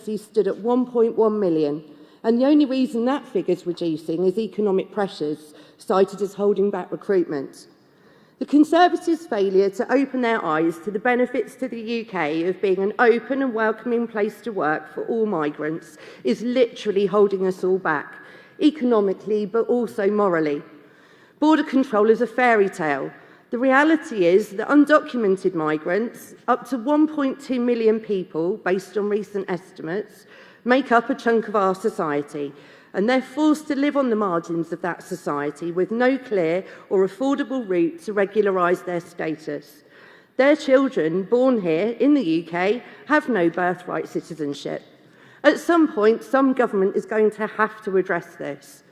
stood at 1.1 million, and the only reason that figure's reducing is economic pressures, cited as holding back recruitment. The Conservatives' failure to open their eyes to the benefits to the UK of being an open and welcoming place to work for all migrants is literally holding us all back, economically but also morally. Border control is a fairy tale. The reality is that undocumented migrants, up to 1.2 million people, based on recent estimates, make up a chunk of our society, and they're forced to live on the margins of that society with no clear or affordable route to regularise their status. Their children, born here in the UK, have no birthright citizenship. At some point, some government is going to have to address this.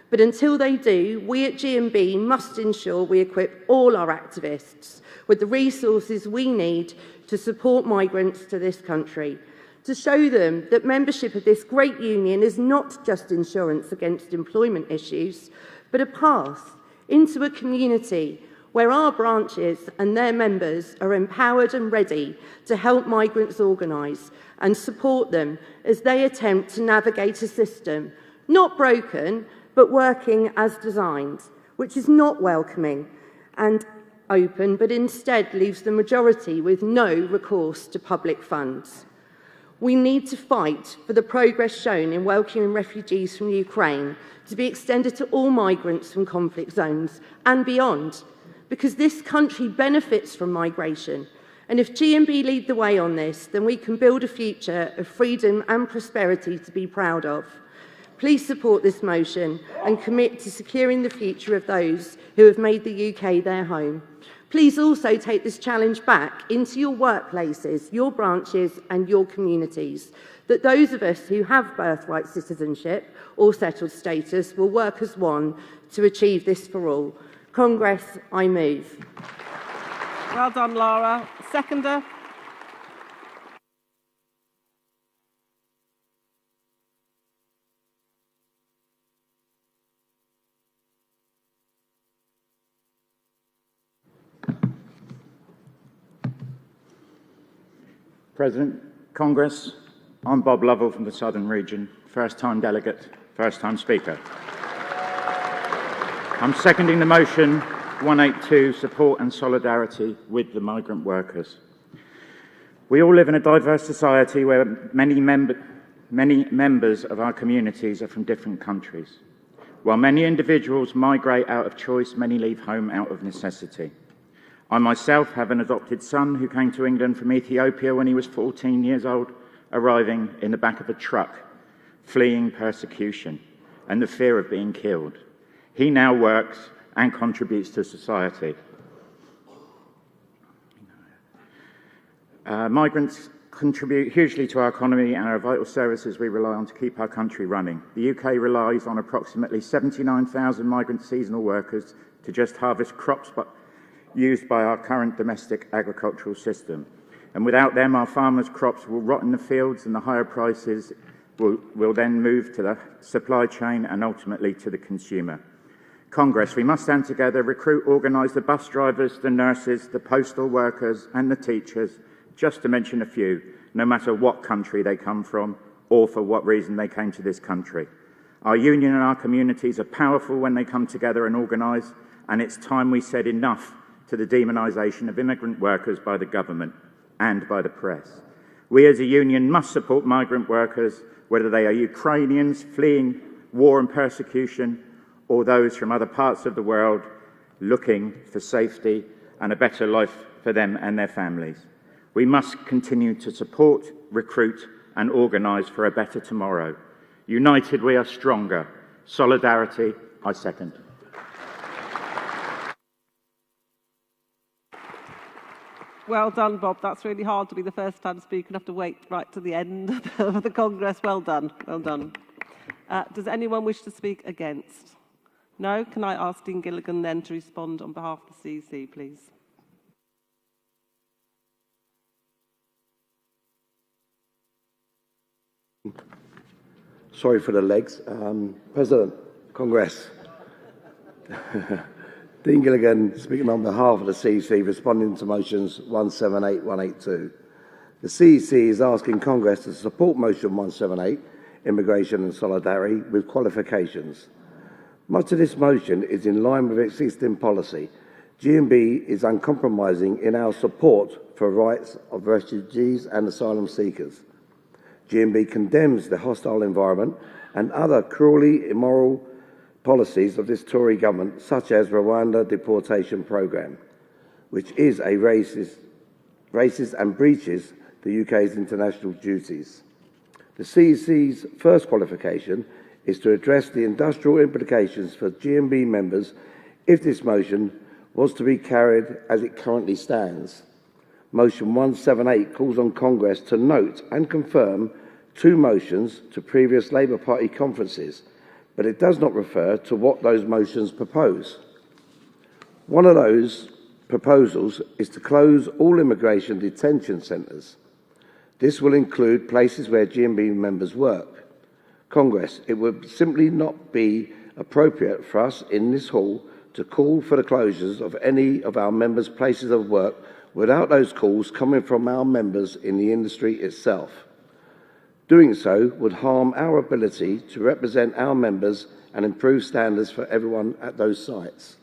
But until they do, we at GMB must ensure we equip all our activists with the resources we need to support migrants to this country, to show them that membership of this great union is not just insurance against employment issues, but a path into a community where our branches and their members are empowered and ready to help migrants organise and support them as they attempt to navigate a system not broken, but working as designed, which is not welcoming and open, but instead leaves the majority with no recourse to public funds. We need to fight for the progress shown in welcoming refugees from Ukraine to be extended to all migrants from conflict zones and beyond, because this country benefits from migration. And if GMB lead the way on this, then we can build a future of freedom and prosperity to be proud of. Please support this motion and commit to securing the future of those who have made the UK their home. Please also take this challenge back into your workplaces, your branches and your communities, that those of us who have birthright citizenship or settled status will work as one to achieve this for all. Congress, I move. Well done, Laura. Seconder. President, Congress, I'm Bob Lovell from the Southern Region, first-time delegate, first-time speaker. I'm seconding the motion 182, support and solidarity with the migrant workers. We all live in a diverse society where many members of our communities are from different countries. While many individuals migrate out of choice, many leave home out of necessity. I myself have an adopted son who came to England from Ethiopia when he was 14 years old, arriving in the back of a truck, fleeing persecution and the fear of being killed. He now works and contributes to society. Migrants contribute hugely to our economy and are vital services we rely on to keep our country running. The UK relies on approximately 79,000 migrant seasonal workers to just harvest crops used by our current domestic agricultural system. And without them, our farmers' crops will rot in the fields and the higher prices will then move to the supply chain and ultimately to the consumer. Congress, we must stand together, recruit, organise the bus drivers, the nurses, the postal workers and the teachers, just to mention a few, no matter what country they come from or for what reason they came to this country. Our union and our communities are powerful when they come together and organise, and it's time we said enough to the demonisation of immigrant workers by the government and by the press. We as a union must support migrant workers, whether they are Ukrainians fleeing war and persecution or those from other parts of the world looking for safety and a better life for them and their families. We must continue to support, recruit and organise for a better tomorrow. United we are stronger. Solidarity, I second. Well done, Bob. That's really hard to be the first time speaker and have to wait right to the end of the Congress. Well done. Well done. Does anyone wish to speak against? No? Can I ask Dean Gilligan then to respond on behalf of the CEC, please? Sorry for the legs. President, Congress. Dean Gilligan, speaking on behalf of the CEC, responding to motions 178, 182. The CEC is asking Congress to support Motion 178, Immigration and Solidarity, with qualifications. Much of this motion is in line with existing policy. GMB is uncompromising in our support for rights of refugees and asylum seekers. GMB condemns the hostile environment and other cruelly immoral policies of this Tory government, such as Rwanda deportation programme, which is a racist and breaches the UK's international duties. The CEC's first qualification is to address the industrial implications for GMB members if this motion was to be carried as it currently stands. Motion 178 calls on Congress to note and confirm two motions to previous Labour Party conferences, but it does not refer to what those motions propose. One of those proposals is to close all immigration detention centres. This will include places where GMB members work. Congress, it would simply not be appropriate for us in this hall to call for the closures of any of our members' places of work without those calls coming from our members in the industry itself. Doing so would harm our ability to represent our members and improve standards for everyone at those sites.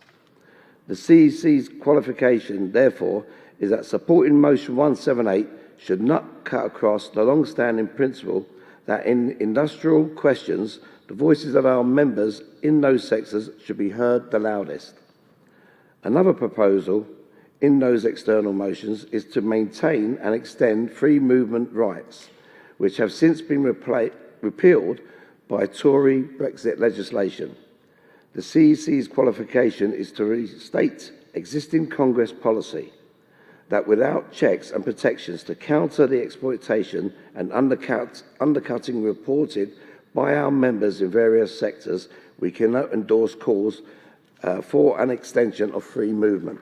The CEC's qualification, therefore, is that supporting Motion 178 should not cut across the long-standing principle that in industrial questions, the voices of our members in those sectors should be heard the loudest. Another proposal in those external motions is to maintain and extend free movement rights, which have since been repealed by Tory Brexit legislation. The CEC's qualification is to restate existing Congress policy that without checks and protections to counter the exploitation and undercutting reported by our members in various sectors, we cannot endorse calls for an extension of free movement.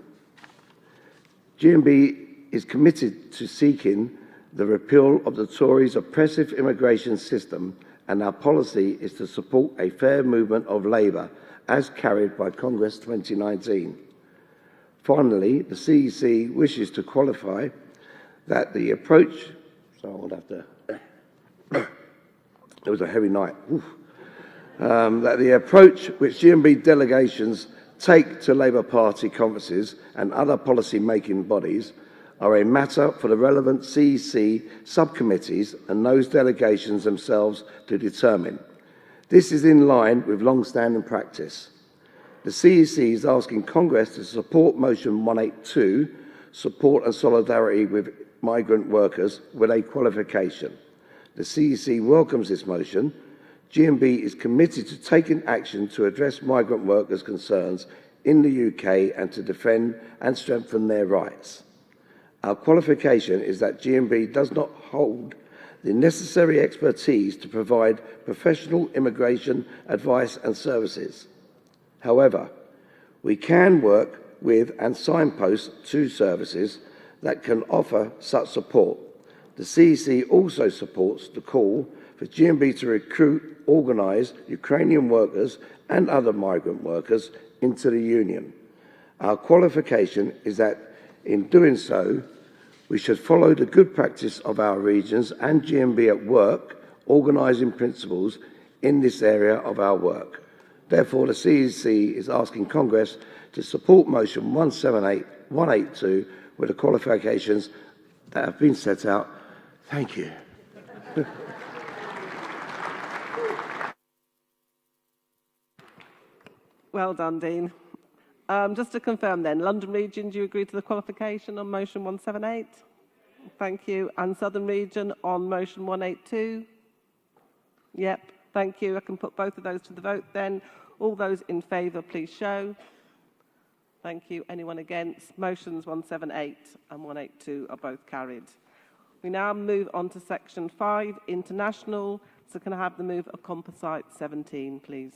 GMB is committed to seeking the repeal of the Tories' oppressive immigration system, and our policy is to support a fair movement of labour as carried by Congress 2019. Finally, the CEC wishes to qualify that the approach, it was a heavy night, that the approach which GMB delegations take to Labour Party conferences and other policy-making bodies are a matter for the relevant CEC subcommittees and those delegations themselves to determine. This is in line with long-standing practice. The CEC is asking Congress to support Motion 182, support and solidarity with migrant workers, with a qualification. The CEC welcomes this motion. GMB is committed to taking action to address migrant workers' concerns in the UK and to defend and strengthen their rights. Our qualification is that GMB does not hold the necessary expertise to provide professional immigration advice and services. However, we can work with and signpost to services that can offer such support. The CEC also supports the call for GMB to recruit, organise Ukrainian workers and other migrant workers into the Union. Our qualification is that in doing so, we should follow the good practice of our regions and GMB at work, organising principles in this area of our work. Therefore, the CEC is asking Congress to support Motion 178, 182 with the qualifications that have been set out. Thank you. Well done, Dean. Just to confirm then, London Region, do you agree to the qualification on Motion 178? Thank you. And Southern Region on Motion 182? Yep, thank you. I can put both of those to the vote then. All those in favour, please show. Thank you. Anyone against? Motions 178 and 182 are both carried. We now move on to Section 5, International. So can I have the move of Composite 17, please?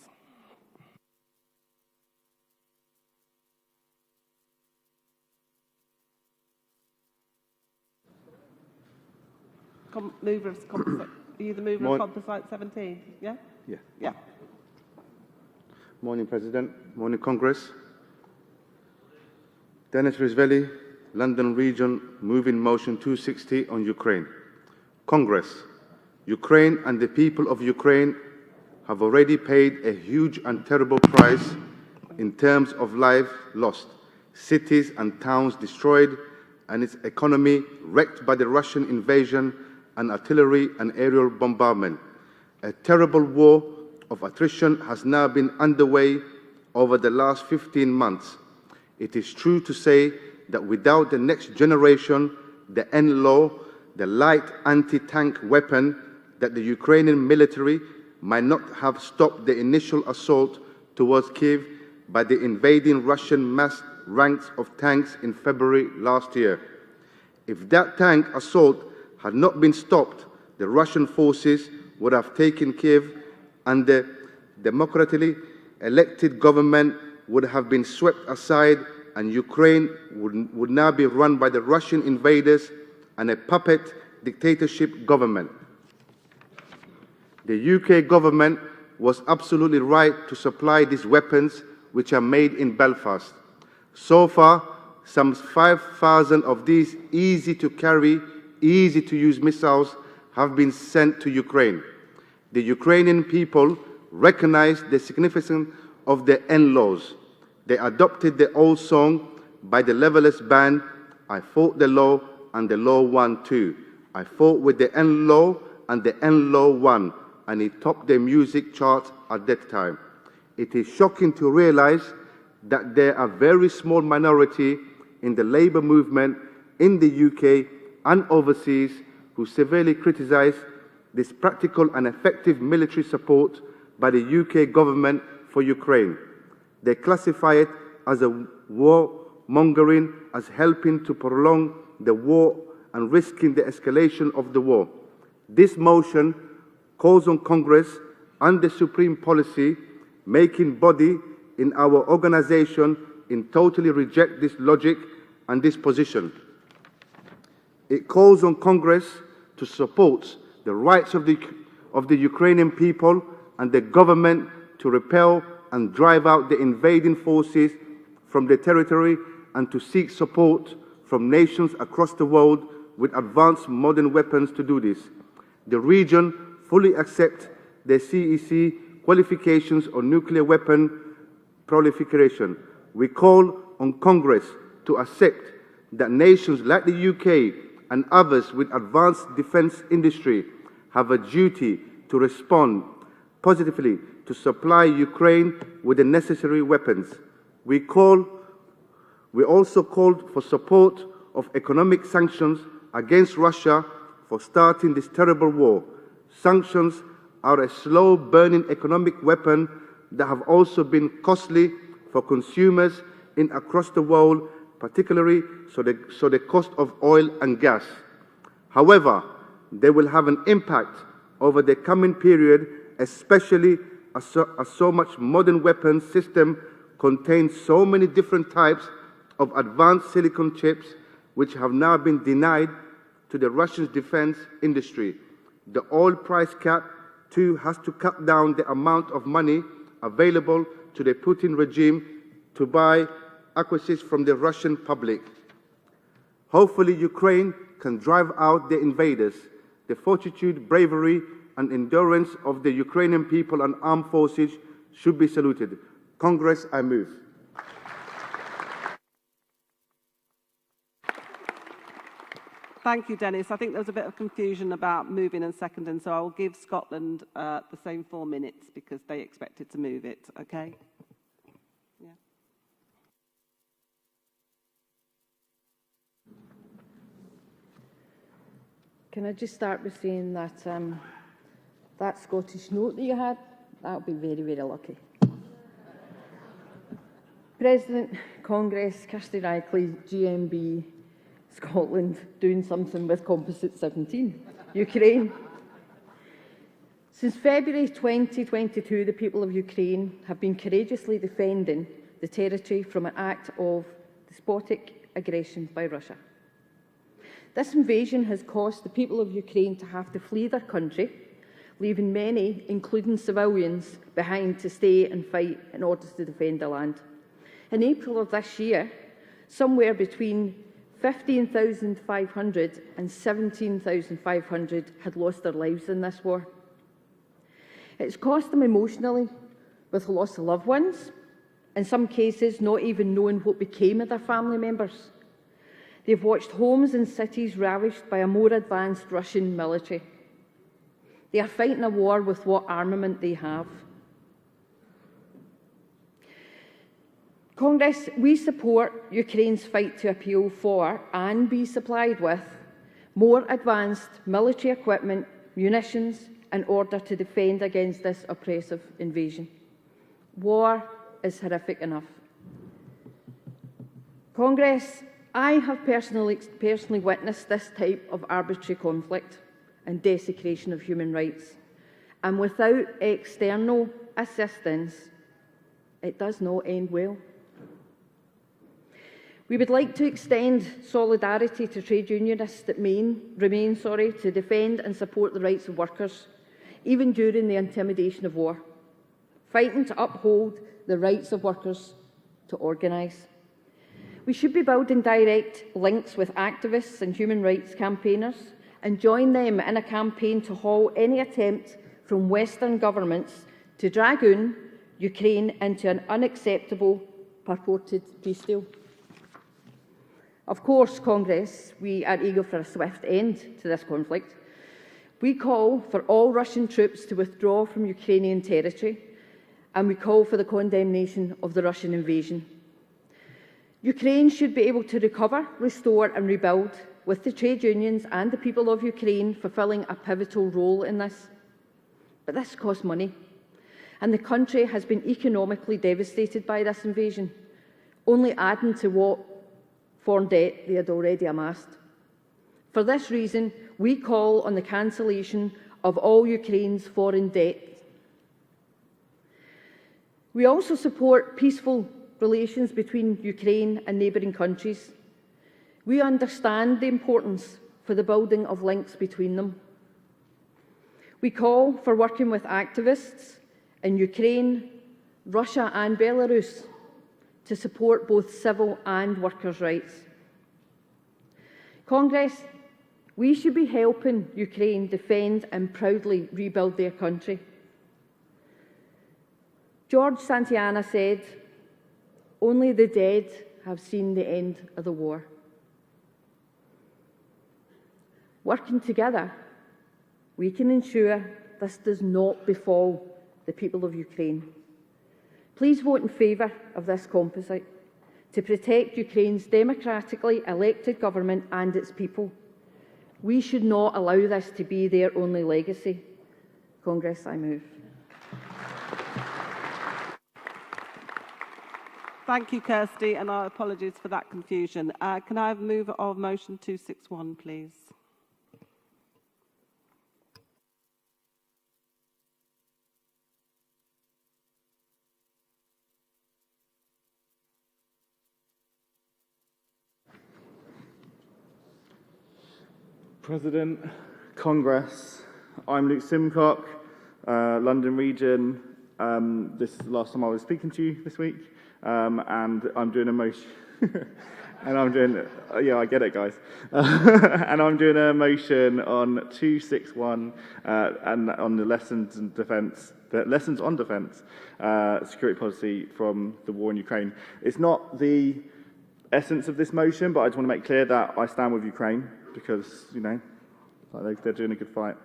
Mover of Composite. Are you the mover of Composite 17? Yeah? Yeah. Yeah. Morning, President. Morning, Congress. Dennis Risvelli, London Region moving Motion 260 on Ukraine. Congress, Ukraine and the people of Ukraine have already paid a huge and terrible price in terms of life lost, cities and towns destroyed, and its economy wrecked by the Russian invasion and artillery and aerial bombardment. A terrible war of attrition has now been underway over the last 15 months. It is true to say that without the next generation, the NLAW, the light anti-tank weapon, that the Ukrainian military might not have stopped the initial assault towards Kyiv by the invading Russian mass ranks of tanks in February last year. If that tank assault had not been stopped, the Russian forces would have taken Kyiv and the democratically elected government would have been swept aside, and Ukraine would now be run by the Russian invaders and a puppet dictatorship government. The UK government was absolutely right to supply these weapons, which are made in Belfast. So far, some 5,000 of these easy-to-carry, easy-to-use missiles have been sent to Ukraine. The Ukrainian people recognize the significance of the NLAWs. They adopted the old song by the Levelers Band, "I fought the law and the law won too." I fought with the NLAW and the NLAW won, and it topped the music chart at that time. It is shocking to realize that there are a very small minority in the labour movement in the UK and overseas who severely criticise this practical and effective military support by the UK government for Ukraine. They classify it as a warmongering, as helping to prolong the war and risking the escalation of the war. This motion calls on Congress and the Supreme Policy making body in our organisation in totally reject this logic and this position. It calls on Congress to support the rights of the Ukrainian people and the government to repel and drive out the invading forces from the territory and to seek support from nations across the world with advanced modern weapons to do this. The region fully accepts the CEC qualifications on nuclear weapon proliferation. We call on Congress to accept that nations like the UK and others with advanced defence industry have a duty to respond positively to supply Ukraine with the necessary weapons. We also called for support of economic sanctions against Russia for starting this terrible war. Sanctions are a slow-burning economic weapon that have also been costly for consumers across the world, particularly so the cost of oil and gas. However, they will have an impact over the coming period, especially as so much modern weapons system contains so many different types of advanced silicon chips, which have now been denied to the Russian defense industry. The oil price cap, too, has to cut down the amount of money available to the Putin regime to buy acquisitions from the Russian public. Hopefully, Ukraine can drive out the invaders. The fortitude, bravery, and endurance of the Ukrainian people and armed forces should be saluted. Congress, I move. Thank you, Dennis. I think there was a bit of confusion about moving and seconding, so I will give Scotland the same 4 minutes because they expected to move it, okay? Yeah. Can I just start with saying that that Scottish note that you had, that would be very, very lucky. President, Congress, Kirsty Rackley, GMB, Scotland, doing something with Composite 17, Ukraine. Since February 2022, the people of Ukraine have been courageously defending the territory from an act of despotic aggression by Russia. This invasion has caused the people of Ukraine to have to flee their country, leaving many, including civilians, behind to stay and fight in order to defend the land. In April of this year, somewhere between 15,500 and 17,500 had lost their lives in this war. It's cost them emotionally, with the loss of loved ones, in some cases not even knowing what became of their family members. They've watched homes and cities ravished by a more advanced Russian military. They are fighting a war with what armament they have. Congress, we support Ukraine's fight to appeal for and be supplied with more advanced military equipment, munitions, in order to defend against this oppressive invasion. War is horrific enough. Congress, I have personally witnessed this type of arbitrary conflict and desecration of human rights, and without external assistance, it does not end well. We would like to extend solidarity to trade unionists that remain to defend and support the rights of workers, even during the intimidation of war, fighting to uphold the rights of workers to organise. We should be building direct links with activists and human rights campaigners and join them in a campaign to halt any attempt from Western governments to drag Ukraine into an unacceptable purported peace deal. Of course, Congress, we are eager for a swift end to this conflict. We call for all Russian troops to withdraw from Ukrainian territory, and we call for the condemnation of the Russian invasion. Ukraine should be able to recover, restore and rebuild, with the trade unions and the people of Ukraine fulfilling a pivotal role in this. But this costs money, and the country has been economically devastated by this invasion, only adding to what foreign debt they had already amassed. For this reason, we call on the cancellation of all Ukraine's foreign debt. We also support peaceful relations between Ukraine and neighbouring countries. We understand the importance for the building of links between them. We call for working with activists in Ukraine, Russia and Belarus to support both civil and workers' rights. Congress, we should be helping Ukraine defend and proudly rebuild their country. George Santayana said, "Only the dead have seen the end of the war." Working together, we can ensure this does not befall the people of Ukraine. Please vote in favour of this composite to protect Ukraine's democratically elected government and its people. We should not allow this to be their only legacy. Congress, I move. Thank you, Kirsty, and our apologies for that confusion. Can I have a move of motion 261, please? President, Congress, I'm Luke Simcock, London Region. This is the last time I was speaking to you this week, and I'm doing a motion. And I'm doing, yeah, I get it, guys. And I'm doing a motion on 261 and on the lessons on defence, security policy from the war in Ukraine. It's not the essence of this motion, but I just want to make clear that I stand with Ukraine because, you know, they're doing a good fight.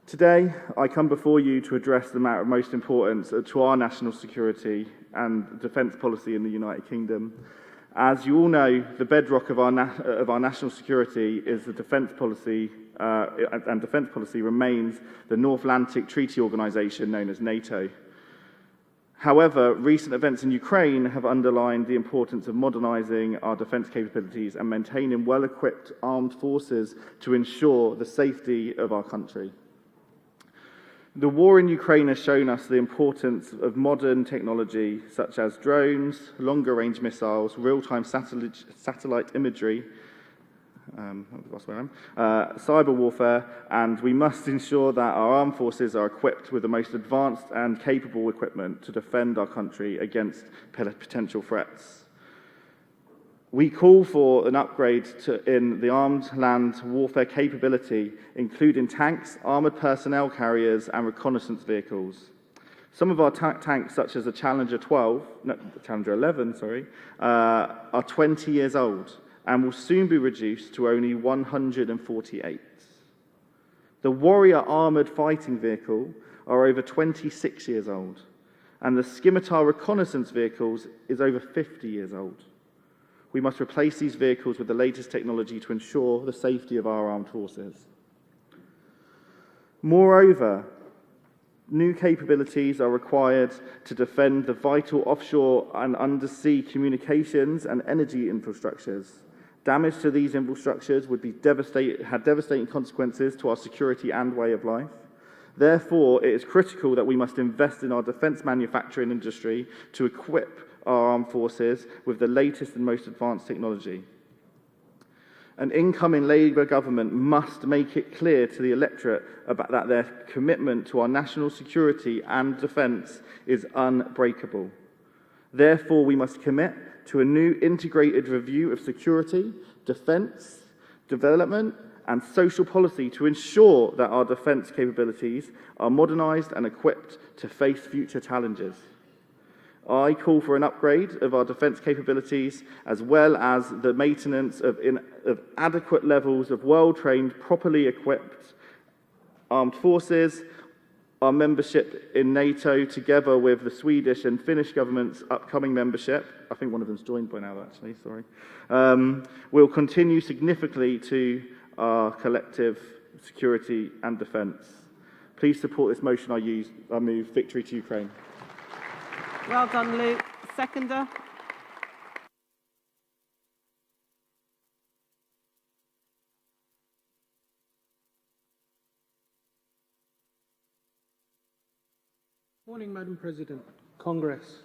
Today, I come before you to address the matter of most importance to our national security and defence policy in the United Kingdom. As you all know, the bedrock of our national security is the defence policy, and defence policy remains the North Atlantic Treaty Organisation known as NATO. However, recent events in Ukraine have underlined the importance of modernising our defence capabilities and maintaining well-equipped armed forces to ensure the safety of our country. The war in Ukraine has shown us the importance of modern technology such as drones, longer-range missiles, real-time satellite imagery, cyber warfare, and we must ensure that our armed forces are equipped with the most advanced and capable equipment to defend our country against potential threats. We call for an upgrade in the armed land warfare capability, including tanks, armoured personnel carriers and reconnaissance vehicles. Some of our tanks, such as the Challenger 11, are 20 years old and will soon be reduced to only 148. The Warrior armoured fighting vehicle are over 26 years old, and the Scimitar reconnaissance vehicles is over 50 years old. We must replace these vehicles with the latest technology to ensure the safety of our armed forces. Moreover, new capabilities are required to defend the vital offshore and undersea communications and energy infrastructures. Damage to these infrastructures would be have devastating consequences to our security and way of life. Therefore, it is critical that we must invest in our defence manufacturing industry to equip our armed forces with the latest and most advanced technology. An incoming Labour government must make it clear to the electorate that their commitment to our national security and defence is unbreakable. Therefore, we must commit to a new integrated review of security, defence, development and social policy to ensure that our defence capabilities are modernised and equipped to face future challenges. I call for an upgrade of our defence capabilities as well as the maintenance of adequate levels of well-trained, properly equipped armed forces, our membership in NATO together with the Swedish and Finnish government's upcoming membership, I think one of them's joined by now actually, will continue significantly to our collective security and defence. Please support this motion I move. Victory to Ukraine. Well done, Luke. Seconder. Morning, Madam President. Congress.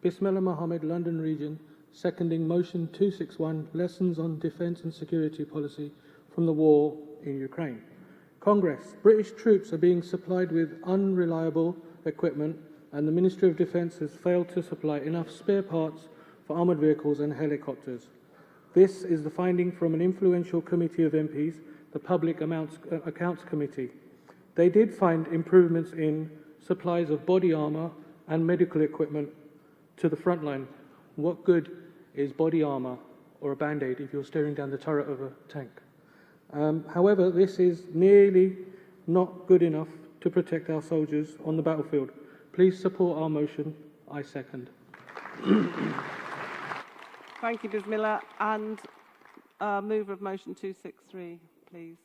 Bismillah Mohammed, London Region, seconding Motion 261, Lessons on Defence and Security Policy from the War in Ukraine. Congress. British troops are being supplied with unreliable equipment and the Ministry of Defence has failed to supply enough spare parts for armoured vehicles and helicopters. This is the finding from an influential committee of MPs, the Public Accounts Committee. They did find improvements in supplies of body armour and medical equipment to the front line. What good is body armour or a band-aid if you're staring down the turret of a tank? However, this is nearly not good enough to protect our soldiers on the battlefield. Please support our motion. I second. Thank you, Bismillah. And mover of motion 263, please.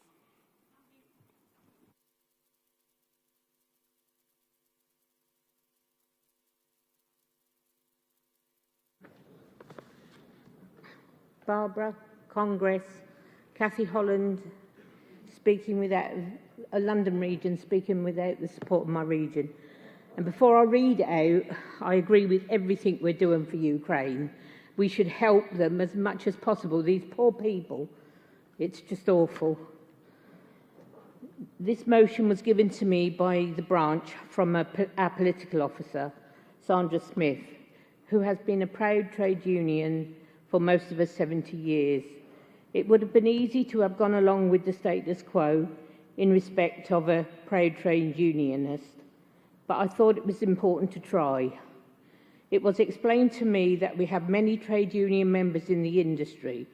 Barbara, Congress, Cathy Holland, speaking without a London region, speaking without the support of my region. And before I read it out, I agree with everything we're doing for Ukraine. We should help them as much as possible. These poor people, it's just awful. This motion was given to me by the branch from our political officer, Sandra Smith, who has been a proud trade union for most of us 70 years. It would have been easy to have gone along with the status quo in respect of a proud trade unionist, but I thought it was important to try. It was explained to me that we have many trade union members in the industry,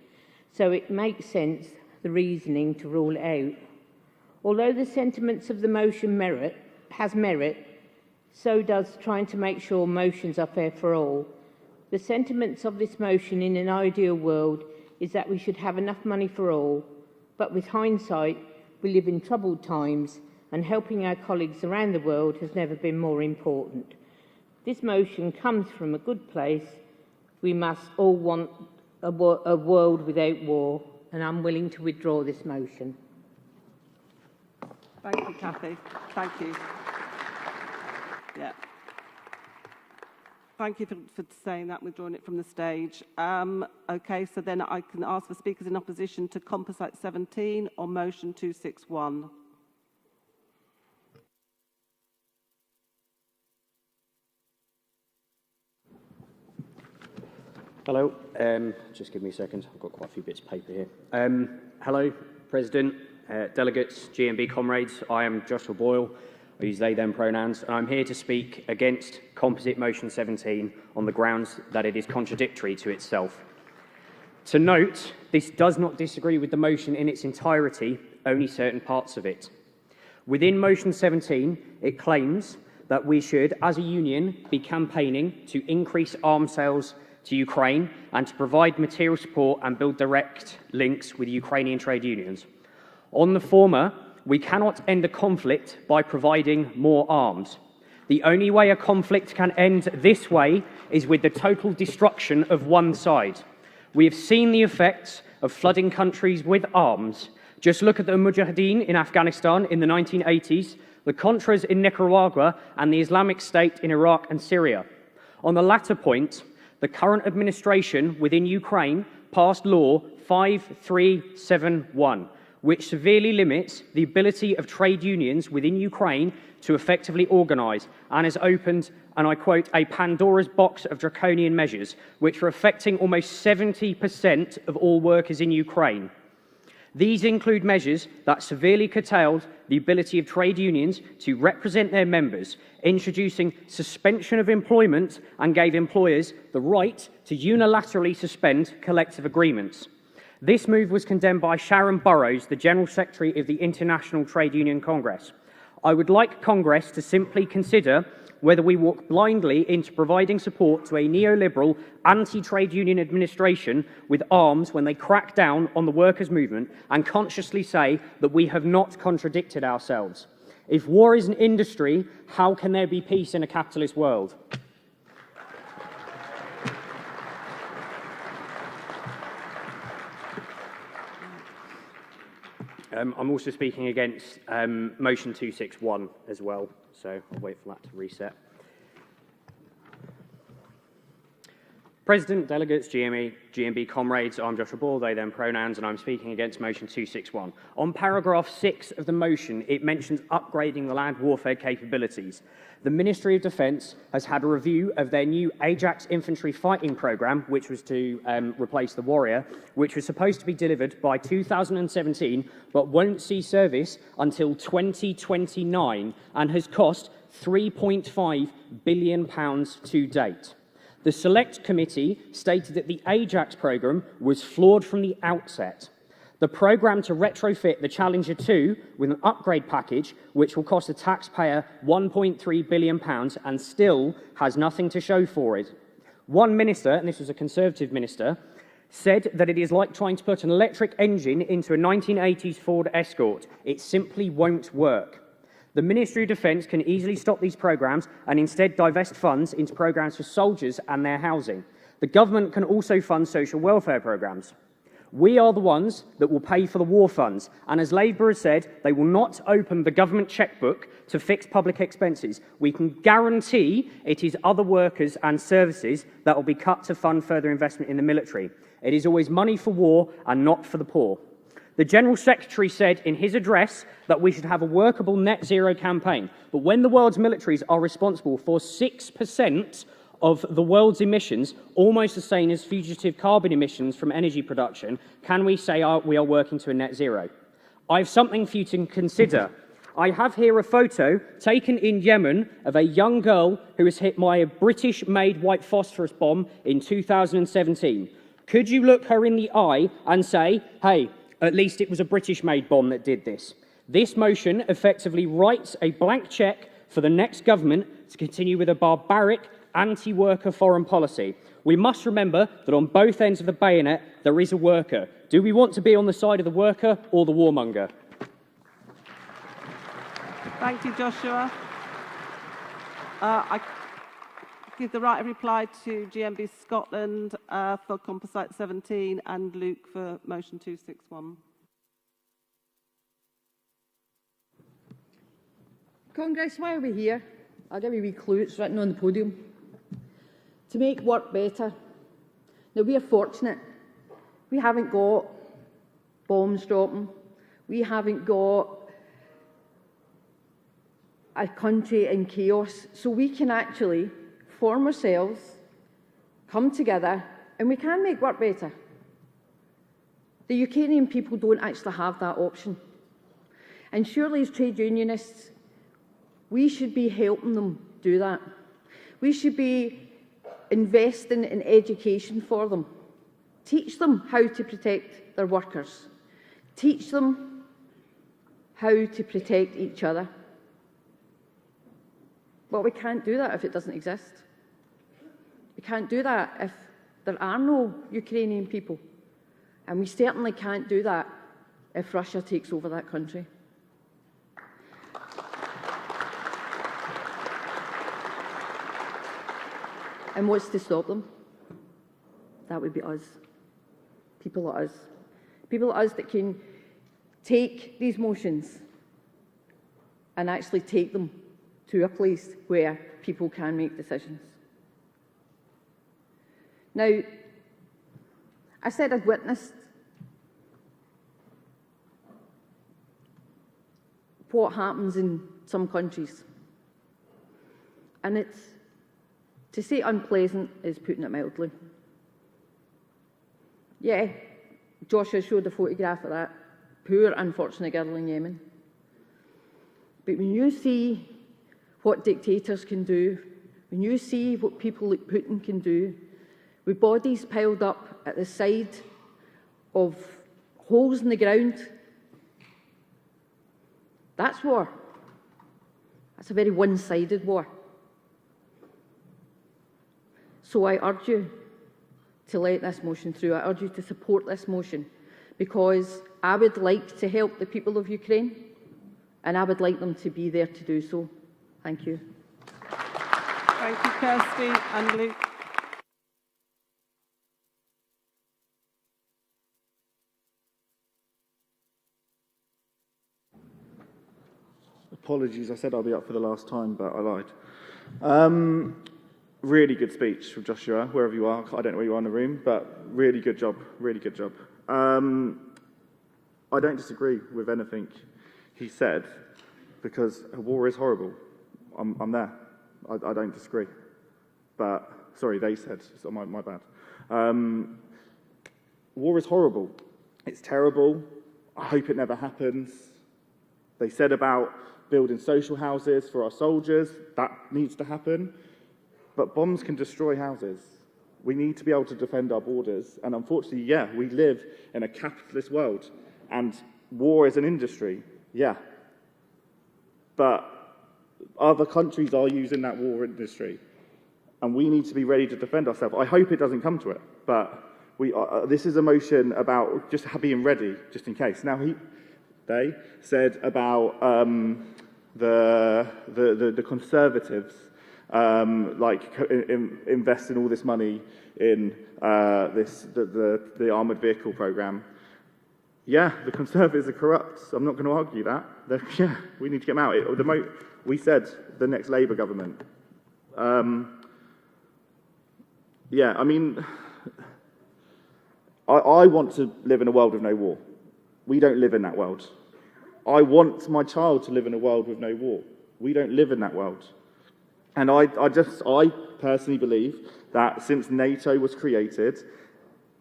so it makes sense, the reasoning, to rule it out. Although the sentiments of the motion has merit, so does trying to make sure motions are fair for all. The sentiments of this motion in an ideal world is that we should have enough money for all, but with hindsight, we live in troubled times and helping our colleagues around the world has never been more important. This motion comes from a good place. We must all want a world without war, and I'm willing to withdraw this motion. Thank you, Cathy. Thank you. Yeah. Thank you for saying that, withdrawing it from the stage. Okay, so then I can ask for speakers in opposition to Composite 17 or Motion 261. Hello. Just give me a second. I've got quite a few bits of paper here. Hello, President, delegates, GMB comrades. I am Joshua Boyle. I use they, them pronouns, and I'm here to speak against Composite Motion 17 on the grounds that it is contradictory to itself. To note, this does not disagree with the motion in its entirety, only certain parts of it. Within Motion 17, it claims that we should, as a union, be campaigning to increase arms sales to Ukraine and to provide material support and build direct links with Ukrainian trade unions. On the former, we cannot end a conflict by providing more arms. The only way a conflict can end this way is with the total destruction of one side. We have seen the effects of flooding countries with arms. Just look at the Mujahideen in Afghanistan in the 1980s, the Contras in Nicaragua, and the Islamic State in Iraq and Syria. On the latter point, the current administration within Ukraine passed Law 5371, which severely limits the ability of trade unions within Ukraine to effectively organise, and has opened, and I quote, a Pandora's box of draconian measures, which are affecting almost 70% of all workers in Ukraine. These include measures that severely curtailed the ability of trade unions to represent their members, introducing suspension of employment and gave employers the right to unilaterally suspend collective agreements. This move was condemned by Sharon Burrows, the General Secretary of the International Trade Union Congress. I would like Congress to simply consider whether we walk blindly into providing support to a neoliberal anti-trade union administration with arms when they crack down on the workers' movement and consciously say that we have not contradicted ourselves. If war is an industry, how can there be peace in a capitalist world? I'm also speaking against Motion 261 as well, so I'll wait for that to reset. President, delegates, GMB comrades, I'm Joshua Ball, they, them pronouns, and I'm speaking against Motion 261. On paragraph 6 of the motion, it mentions upgrading the land warfare capabilities. The Ministry of Defence has had a review of their new Ajax infantry fighting programme, which was to replace the Warrior, which was supposed to be delivered by 2017, but won't see service until 2029, and has cost £3.5 billion to date. The Select Committee stated that the Ajax programme was flawed from the outset. The programme to retrofit the Challenger 2 with an upgrade package, which will cost the taxpayer £1.3 billion and still has nothing to show for it. One minister, and this was a Conservative minister, said that it is like trying to put an electric engine into a 1980s Ford Escort. It simply won't work. The Ministry of Defence can easily stop these programmes and instead divest funds into programmes for soldiers and their housing. The government can also fund social welfare programmes. We are the ones that will pay for the war funds, and as Labour has said, they will not open the government chequebook to fix public expenses. We can guarantee it is other workers and services that will be cut to fund further investment in the military. It is always money for war and not for the poor. The General Secretary said in his address that we should have a workable net zero campaign. But when the world's militaries are responsible for 6% of the world's emissions, almost the same as fugitive carbon emissions from energy production, can we say we are working to a net zero? I have something for you to consider. I have here a photo taken in Yemen of a young girl who was hit by a British-made white phosphorus bomb in 2017. Could you look her in the eye and say, hey, at least it was a British-made bomb that did this? This motion effectively writes a blank cheque for the next government to continue with a barbaric, anti-worker foreign policy. We must remember that on both ends of the bayonet, there is a worker. Do we want to be on the side of the worker or the warmonger? Thank you, Joshua. I give the right of reply to GMB Scotland for Composite 17 and Luke for Motion 261. Congress, why are we here? I'll give you a wee clue, it's written on the podium. To make work better. Now, we are fortunate. We haven't got bombs dropping. We haven't got a country in chaos. So we can actually form ourselves, come together, And we can make work better. The Ukrainian people don't actually have that option. And surely as trade unionists, we should be helping them do that. We should be investing in education for them. Teach them how to protect their workers. Teach them how to protect each other. But we can't do that if it doesn't exist. We can't do that if there are no Ukrainian people. And we certainly can't do that if Russia takes over that country. And what's to stop them? That would be us. People like us. People like us that can take these motions and actually take them to a place where people can make decisions. Now, I said I'd witnessed what happens in some countries. And it's, to say unpleasant is putting it mildly. Yeah, Joshua showed a photograph of that poor, unfortunate girl in Yemen. But when you see what dictators can do, when you see what people like Putin can do, with bodies piled up at the side of holes in the ground, that's war. That's a very one-sided war. So I urge you to let this motion through. I urge you to support this motion, because I would like to help the people of Ukraine, and I would like them to be there to do so. Thank you. Thank you, Kirsty and Luke. Apologies, I said I'll be up for the last time, but I lied. Really good speech from Joshua, wherever you are. I don't know where you are in the room, but really good job, really good job. I don't disagree with anything he said, because a war is horrible. I'm there. I don't disagree. But, sorry, they said, so my bad. War is horrible. It's terrible. I hope it never happens. They said about building social houses for our soldiers. That needs to happen. But bombs can destroy houses. We need to be able to defend our borders. And unfortunately, yeah, we live in a capitalist world. And war is an industry, yeah. But other countries are using that war industry. And we need to be ready to defend ourselves. I hope it doesn't come to it. But this is a motion about just being ready, just in case. Now, they said about the Conservatives investing all this money in the armoured vehicle programme. Yeah, the Conservatives are corrupt. I'm not going to argue that. Yeah, we need to get them out. We said the next Labour government. Yeah, I mean, I want to live in a world with no war. We don't live in that world. I want my child to live in a world with no war. We don't live in that world. And I personally believe that since NATO was created,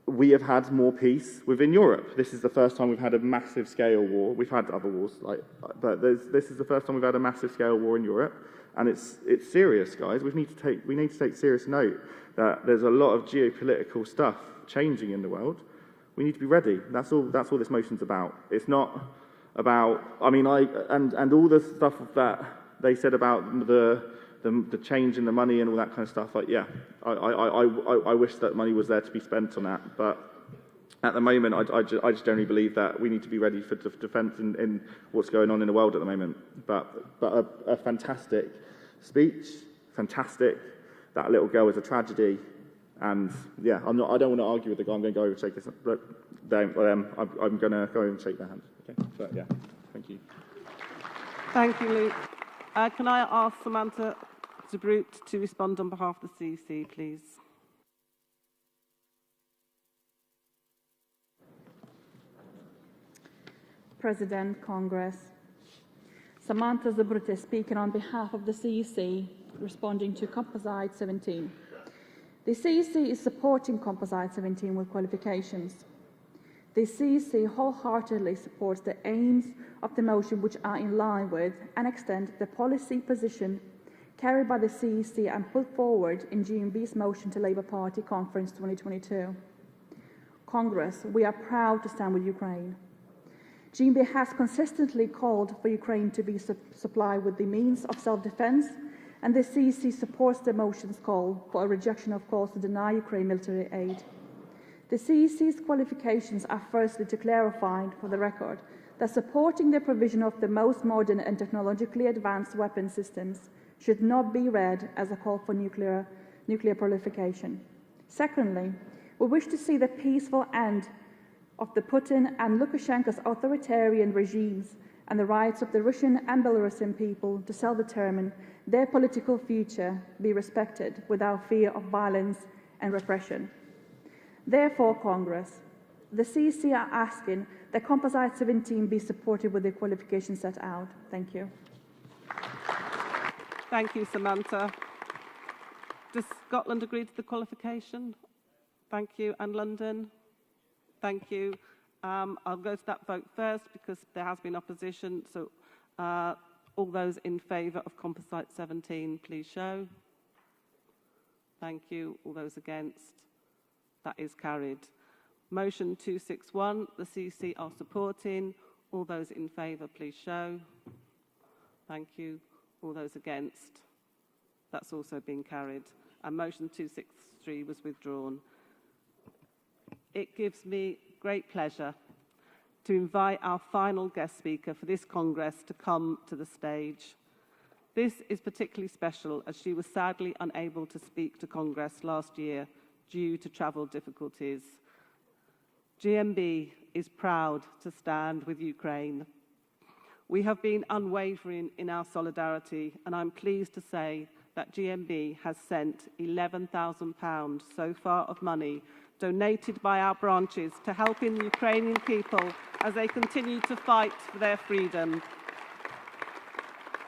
we have had more peace within Europe. This is the first time we've had a massive scale war. We've had other wars, but this is the first time we've had a massive scale war in Europe, and it's serious, guys. We need to take serious note that there's a lot of geopolitical stuff changing in the world. We need to be ready. That's all this motion's about. It's not about. I mean, and all the stuff that they said about the change in the money and all that kind of stuff. Yeah, I wish that money was there to be spent on that. But at the moment, I just generally believe that we need to be ready for defence in what's going on in the world at the moment. But a fantastic speech, fantastic. That little girl is a tragedy, and yeah, I don't want to argue with the guy. I'm going to go over and shake his. But I'm going to go over and shake their hand. Okay, so yeah, thank you. Thank you, Luke. Can I ask Samantha de Bruyt to respond on behalf of the CEC, please? President, Congress. Samantha Zabrute speaking on behalf of the CEC, responding to Composite 17. The CEC is supporting Composite 17 with qualifications. The CEC wholeheartedly supports the aims of the motion, which are in line with and extend the policy position carried by the CEC and put forward in GMB's motion to Labour Party Conference 2022. Congress, we are proud to stand with Ukraine. GMB has consistently called for Ukraine to be supplied with the means of self-defence, and the CEC supports the motion's call for a rejection of calls to deny Ukraine military aid. The CEC's qualifications are firstly to clarify, for the record, that supporting the provision of the most modern and technologically advanced weapon systems should not be read as a call for nuclear proliferation. Secondly, we wish to see the peaceful end of the Putin and Lukashenko's authoritarian regimes and the rights of the Russian and Belarusian people to self-determine their political future be respected without fear of violence and repression. Therefore, Congress, the CEC are asking that Composite 17 be supported with the qualifications set out. Thank you. Thank you, Samantha. Does Scotland agree to the qualification? Thank you. And London? Thank you. I'll go to that vote first because there has been opposition. So all those in favour of Composite 17, please show. Thank you. All those against? That is carried. Motion 261, the CEC are supporting. All those in favour, please show. Thank you. All those against? That's also been carried. And motion 263 was withdrawn. It gives me great pleasure to invite our final guest speaker for this Congress to come to the stage. This is particularly special as she was sadly unable to speak to Congress last year due to travel difficulties. GMB is proud to stand with Ukraine. We have been unwavering in our solidarity, and I'm pleased to say that GMB has sent £11,000 so far of money donated by our branches to helping the Ukrainian people as they continue to fight for their freedom.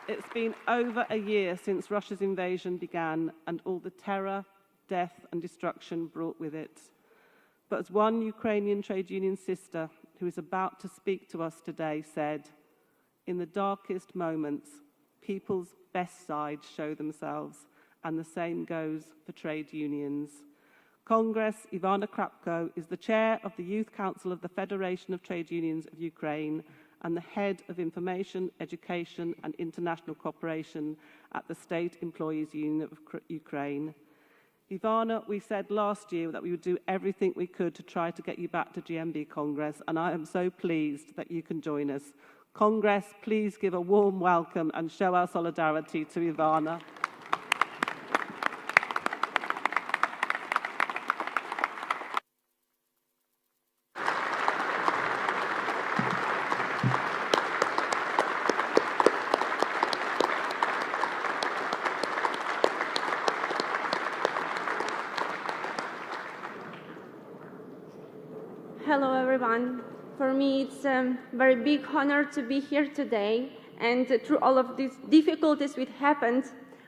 It's been over a year since Russia's invasion began and all the terror, death and destruction brought with it. But as one Ukrainian trade union sister who is about to speak to us today said, in the darkest moments, people's best sides show themselves, and the same goes for trade unions. Congress, Ivana Krapko, is the chair of the Youth Council of the Federation of Trade Unions of Ukraine and the head of Information, Education and International Cooperation at the State Employees Union of Ukraine. Ivana, we said last year that we would do everything we could to try to get you back to GMB Congress, and I am so pleased that you can join us. Congress, please give a warm welcome and show our solidarity to Ivana. Hello, everyone. For me, it's a very big honor to be here today, and through all of these difficulties which happened,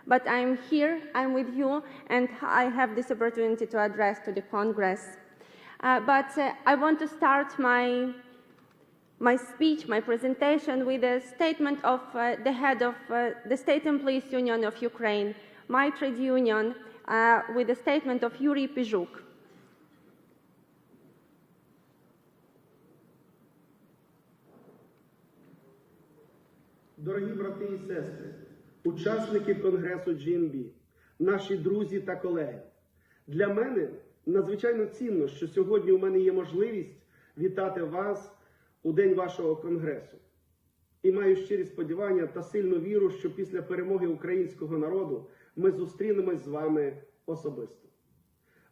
but I'm here, I'm with you, and I have this opportunity to address to the Congress. But I want to start my speech, my presentation, with a statement of the head of the State Employees Union of Ukraine, my trade union, with a statement of Yuri Pizhuk. Дорогі брати і сестри, учасники Конгресу GMB, наші друзі та колеги. Для мене надзвичайно цінно, що сьогодні у мене є можливість вітати вас у день вашого Конгресу. І маю щирі сподівання та сильну віру, що після перемоги українського народу ми зустрінемось з вами особисто.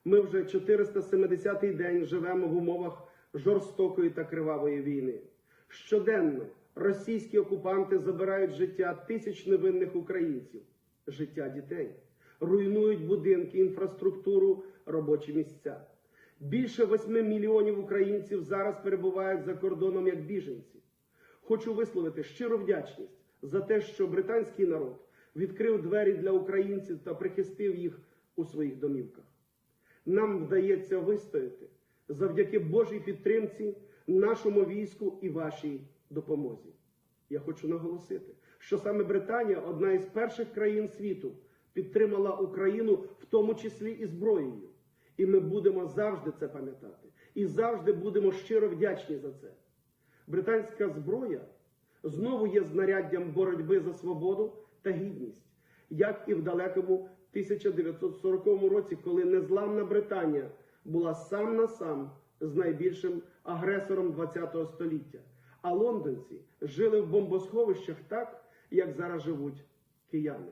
Ми вже 470-й день живемо в умовах жорстокої та кривавої війни. Щоденно російські окупанти забирають життя тисяч невинних українців, життя дітей, руйнують будинки, інфраструктуру, робочі місця. Більше 8 мільйонів українців зараз перебувають за кордоном як біженці. Хочу висловити щиру вдячність за те, що британський народ відкрив двері для українців та прихистив їх у своїх домівках. нам вдається вистояти завдяки Божій підтримці, нашому війську і вашій допомозі. Я хочу наголосити, що саме Британія, одна із перших країн світу, підтримала Україну, в тому числі і зброєю. І ми будемо завжди це пам'ятати. І завжди будемо щиро вдячні за це. Британська зброя знову є знаряддям боротьби за свободу та гідність, як і в далекому 1940 році, коли незламна Британія була сам на сам з найбільшим агресором ХХ століття. А лондонці жили в бомбосховищах так, як зараз живуть кияни.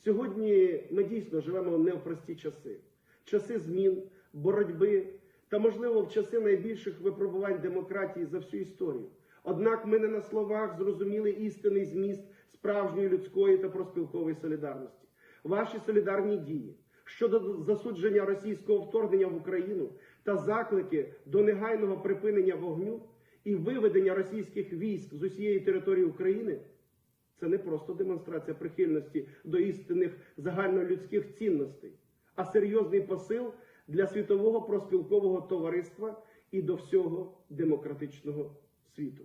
Сьогодні ми дійсно живемо не в прості часи. Часи змін, боротьби та, можливо, в часи найбільших випробувань демократії за всю історію. Однак ми не на словах зрозуміли істинний зміст справжньої людської та проспілкової солідарності. Ваші солідарні дії щодо засудження російського вторгнення в Україну та заклики до негайного припинення вогню і виведення російських військ з усієї території України – це не просто демонстрація прихильності до істинних загальнолюдських цінностей, а серйозний посил для світового проспілкового товариства і до всього демократичного світу.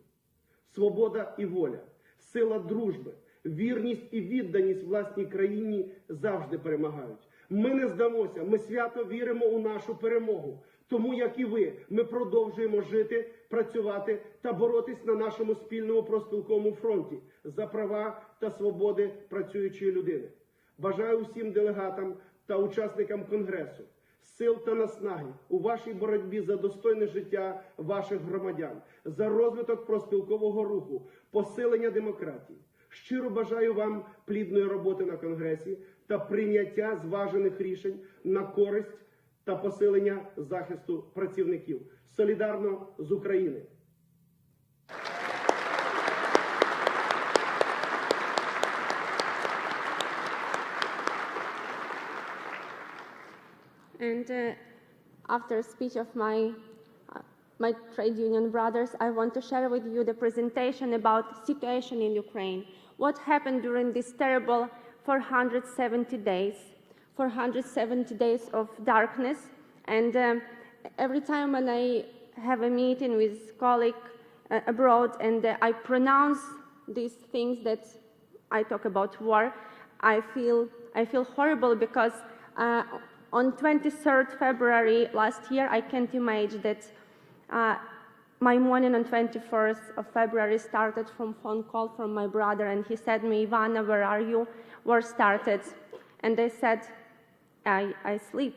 Свобода і воля, сила дружби, вірність і відданість власній країні завжди перемагають. Ми не здамося, ми свято віримо у нашу перемогу. Тому, як і ви, ми продовжуємо жити, працювати та боротись на нашому спільному проспілковому фронті за права та свободи працюючої людини. Бажаю усім делегатам та учасникам Конгресу сил та наснаги у вашій боротьбі за достойне життя ваших громадян, за розвиток проспілкового руху, посилення демократії. Щиро бажаю вам плідної роботи на Конгресі та прийняття зважених рішень на користь та посилення захисту працівників. Солідарно з України! And after a speech of my trade union brothers, I want to share with you the presentation about situation in Ukraine. What happened during this terrible 470 days? 470 days of darkness. And every time when I have a meeting with colleagues abroad and I pronounce these things that I talk about war, I feel horrible because on 23rd February last year, I can't imagine that my morning on 21st of February started from phone call from my brother, and he said me, Ivana, where are you? War started. And I said, I sleep.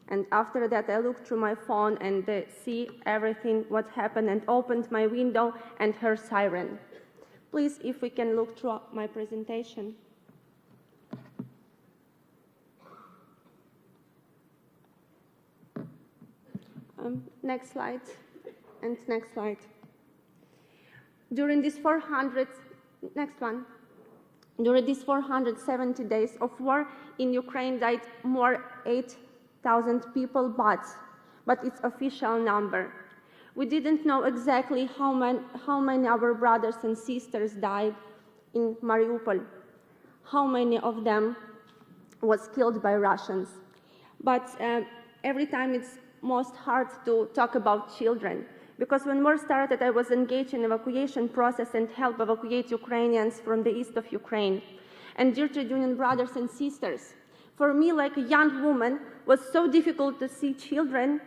And after that, I looked through my phone and see everything, what happened, and opened my window and heard siren. Please, if we can look through my presentation. Next slide, and next slide. During these 470 days of war in Ukraine died more 8,000 people, but it's official number. We didn't know exactly how many our brothers and sisters died in Mariupol, how many of them was killed by Russians. But every time it's most hard to talk about children, because when war started, I was engaged in evacuation process and help evacuate Ukrainians from the east of Ukraine. And dear trade union brothers and sisters, for me, like a young woman, was so difficult to see children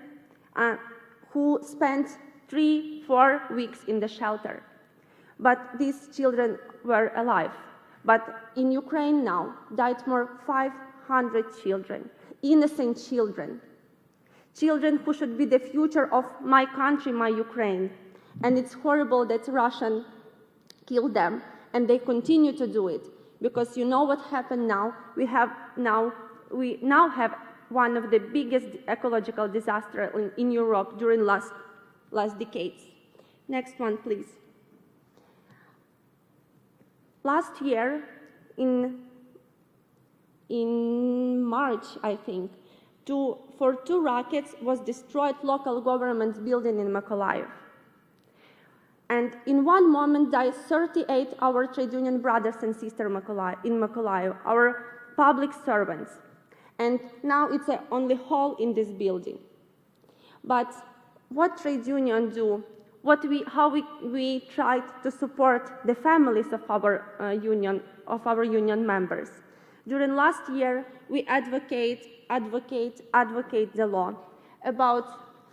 who spent 3-4 weeks in the shelter. But these children were alive. But in Ukraine now died more 500 children, innocent children. Children who should be the future of my country, my Ukraine. And it's horrible that Russian killed them, and they continue to do it. Because you know what happened now? We now have one of the biggest ecological disasters in Europe during last decades. Next one, please. Last year, in March, I think, for 2 rockets was destroyed local government building in Mykolaiv. And in one moment died 38 our trade union brothers and sisters in Mykolaiv, our public servants. And now it's the only hall in this building. But what trade unions do, how we try to support the families of our union members. During last year, we advocate the law about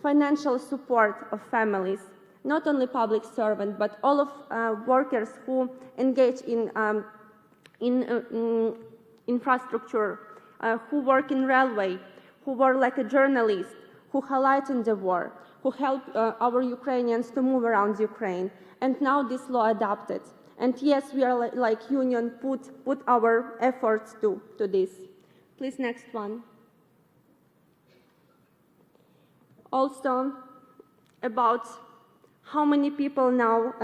financial support of families, not only public servants, but all of workers who engage in infrastructure, who work in railway, who work like a journalist, who highlight in the war, who help our Ukrainians to move around Ukraine. And now this law adopted. And yes, we are like union put our efforts to this. Please, next one. Also about how many people now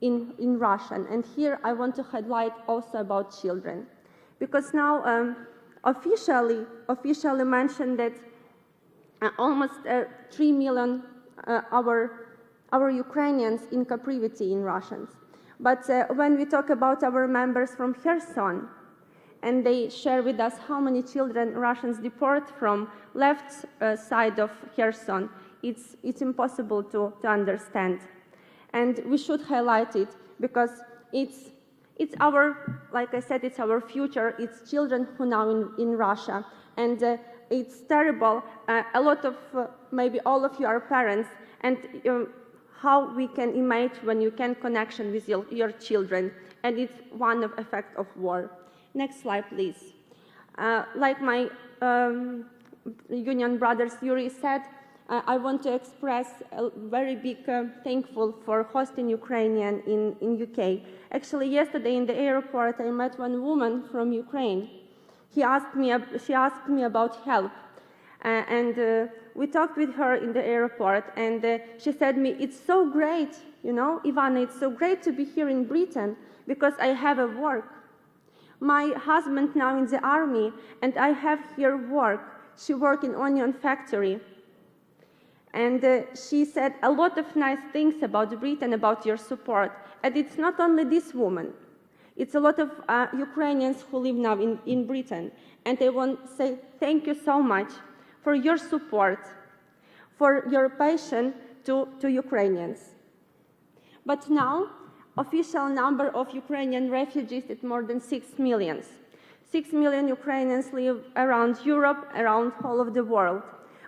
in Russia. And here I want to highlight also about children. Because now officially mentioned that almost 3 million our Ukrainians in captivity in Russians. But when we talk about our members from Kherson, and they share with us how many children Russians deport from left side of Kherson, it's impossible to understand. And we should highlight it because it's our, like I said, it's our future. It's children who now in Russia. And it's terrible. A lot of, maybe all of you are parents, and how we can imagine when you can connection with your children. And it's one of effect of war. Next slide, please. Like my union brothers Yuri said, I want to express a very big thankful for hosting Ukrainian in UK. Actually, yesterday in the airport, I met one woman from Ukraine. She asked me about help, and we talked with her in the airport, and she said me, "It's so great, you know, Ivana, it's so great to be here in Britain because I have a work. My husband now in the army, and I have here work. She works in onion factory." And she said a lot of nice things about Britain, about your support. And it's not only this woman. It's a lot of Ukrainians who live now in Britain. And I want to say thank you so much for your support, for your passion to Ukrainians. But now, official number of Ukrainian refugees is more than 6 million. 6 million Ukrainians live around Europe, around all of the world.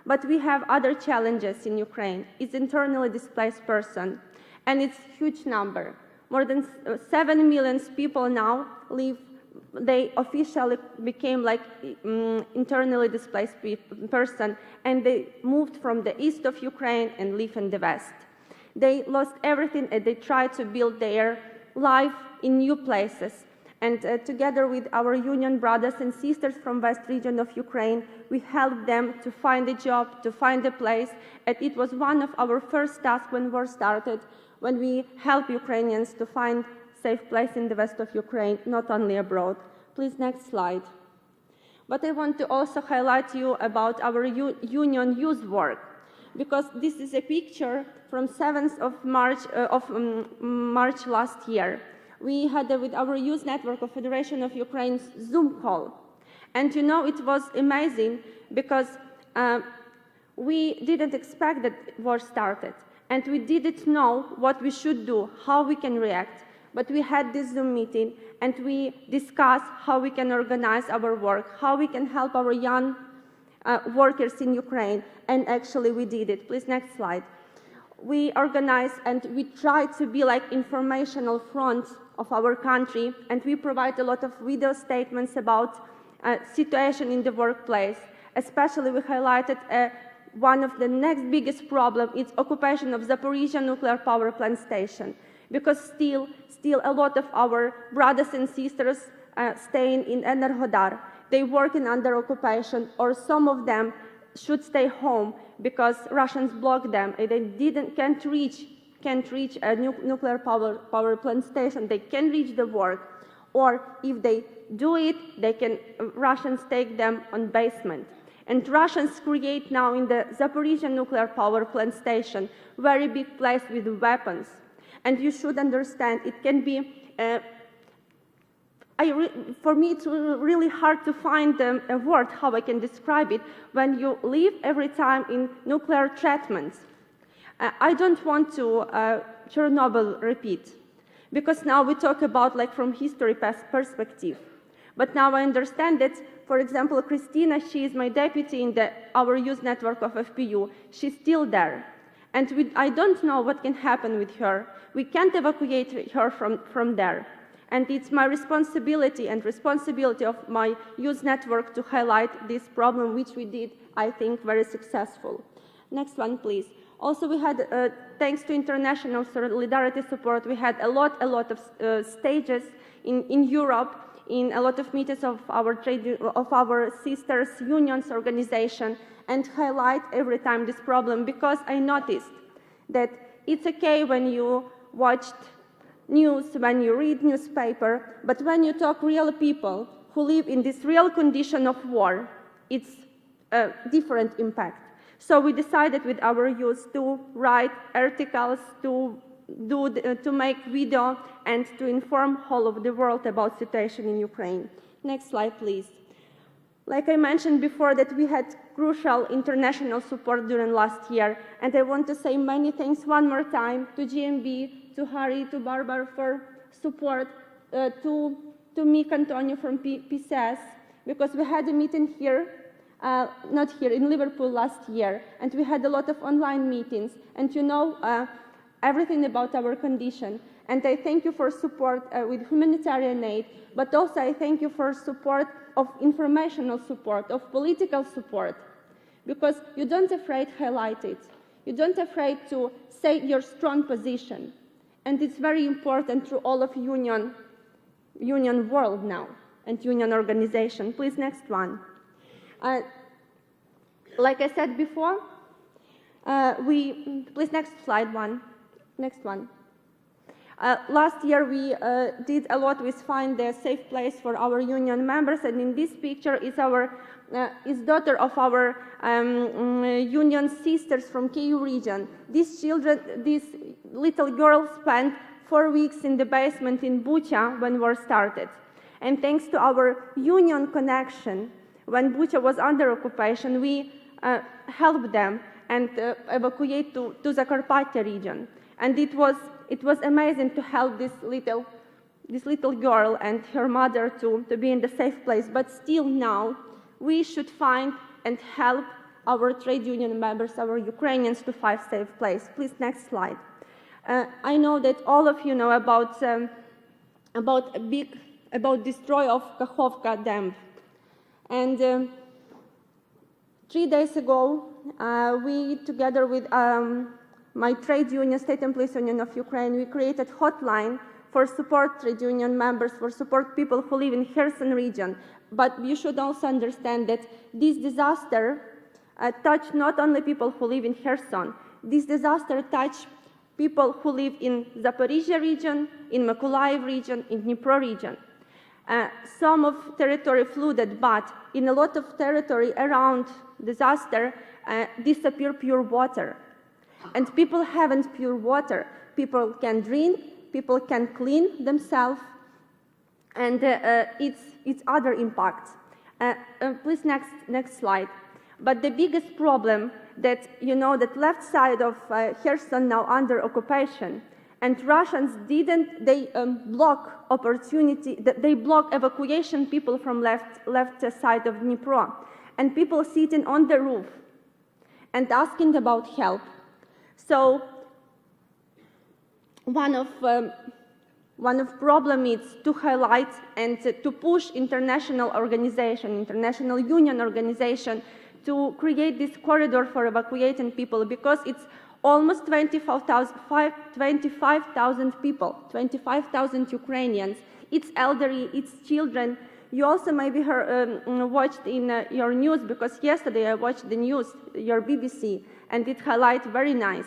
But we have other challenges in Ukraine. It's internally displaced person, and it's a huge number. More than 7 million people now live, they officially became like internally displaced person, and they moved from the east of Ukraine and live in the west. They lost everything, and they tried to build their life in new places. And together with our union brothers and sisters from west region of Ukraine, we helped them to find a job, to find a place. And it was one of our first tasks when war started, when we helped Ukrainians to find safe place in the west of Ukraine, not only abroad. Please, next slide. But I want to also highlight you about our union youth work, because this is a picture from 7th of March last year. We had with our youth network of Federation of Ukraine's Zoom call. And you know, it was amazing because we didn't expect that war started. And we didn't know what we should do, how we can react. But we had this Zoom meeting, and we discussed how we can organize our work, how we can help our young workers in Ukraine. And actually, we did it. Please, next slide. We organized and we tried to be like informational front of our country, and we provide a lot of video statements about situation in the workplace. Especially, we highlighted one of the next biggest problem is occupation of Zaporizhzhia nuclear power plant station, because still a lot of our brothers and sisters staying in Enerhodar, they working under occupation, or some of them should stay home because Russians blocked them. They can't reach a nuclear power plant station. They can reach the work, or if they do it, Russians take them on basement. And Russians create now in the Zaporizhzhia nuclear power plant station very big place with weapons. And you should understand it can be for me, it's really hard to find a word how I can describe it when you live every time in nuclear treatments. I don't want to Chernobyl repeat, because now we talk about like from history perspective. But now I understand that, for example, Christina, she is my deputy in our youth network of FPU. She's still there. And I don't know what can happen with her. We can't evacuate her from there. And it's my responsibility and responsibility of my youth network to highlight this problem, which we did, I think, very successful. Next one, please. Also, we had, thanks to international solidarity support, we had a lot of stages in Europe, in a lot of meetings of our sisters unions organization, and highlight every time this problem, because I noticed that it's okay when you watched news, when you read newspaper, but when you talk real people who live in this real condition of war, it's a different impact. So we decided with our youth to write articles, to make video, and to inform whole of the world about situation in Ukraine. Next slide, please. Like I mentioned before, that we had crucial international support during last year, and I want to say many thanks one more time to GMB, to Harry, to Barbara for support, to Mick Antonio from PCS, because we had a meeting here, not here, in Liverpool last year, and we had a lot of online meetings, and you know everything about our condition. And I thank you for support with humanitarian aid, but also I thank you for support of informational support, of political support, because you don't afraid to highlight it. You don't afraid to say your strong position. And it's very important to all of union world now and union organization. Please, next one. Like I said before, please, next slide one. Next one. Last year we did a lot with Find a Safe Place for our union members, and in this picture is daughter of our union sisters from KU region. These little girls spent 4 weeks in the basement in Bucha when war started. And thanks to our union connection, when Bucha was under occupation, we helped them and evacuate to Zakarpattia region. And it was amazing to help this little girl and her mother to be in the safe place. But still now, we should find and help our trade union members, our Ukrainians, to find safe place. Please, next slide. I know that all of you know about destroy of Kakhovka Dam. And 3 days ago, we, together with my trade union, State Employees Union of Ukraine, we created hotline for support trade union members, for support people who live in Kherson region. But you should also understand that this disaster touched not only people who live in Kherson. This disaster touched people who live in Zaporizhia region, in Mykolaiv region, in Dnipro region. Some of territory flooded, but in a lot of territory around disaster disappeared pure water. And people haven't pure water. People can drink, people can clean themselves, and it's other impacts. Please, next slide. But the biggest problem that, you know, that left side of Kherson now under occupation, and Russians they block opportunity, they block evacuation people from left side of Dnipro, and people sitting on the roof and asking about help. So one of problem is to highlight and to push international organization, international union organization, to create this corridor for evacuating people, because it's almost 25,000 people, 25,000 Ukrainians. It's elderly, it's children. You also maybe watched in your news, because yesterday I watched the news, your BBC, and it highlighted very nice.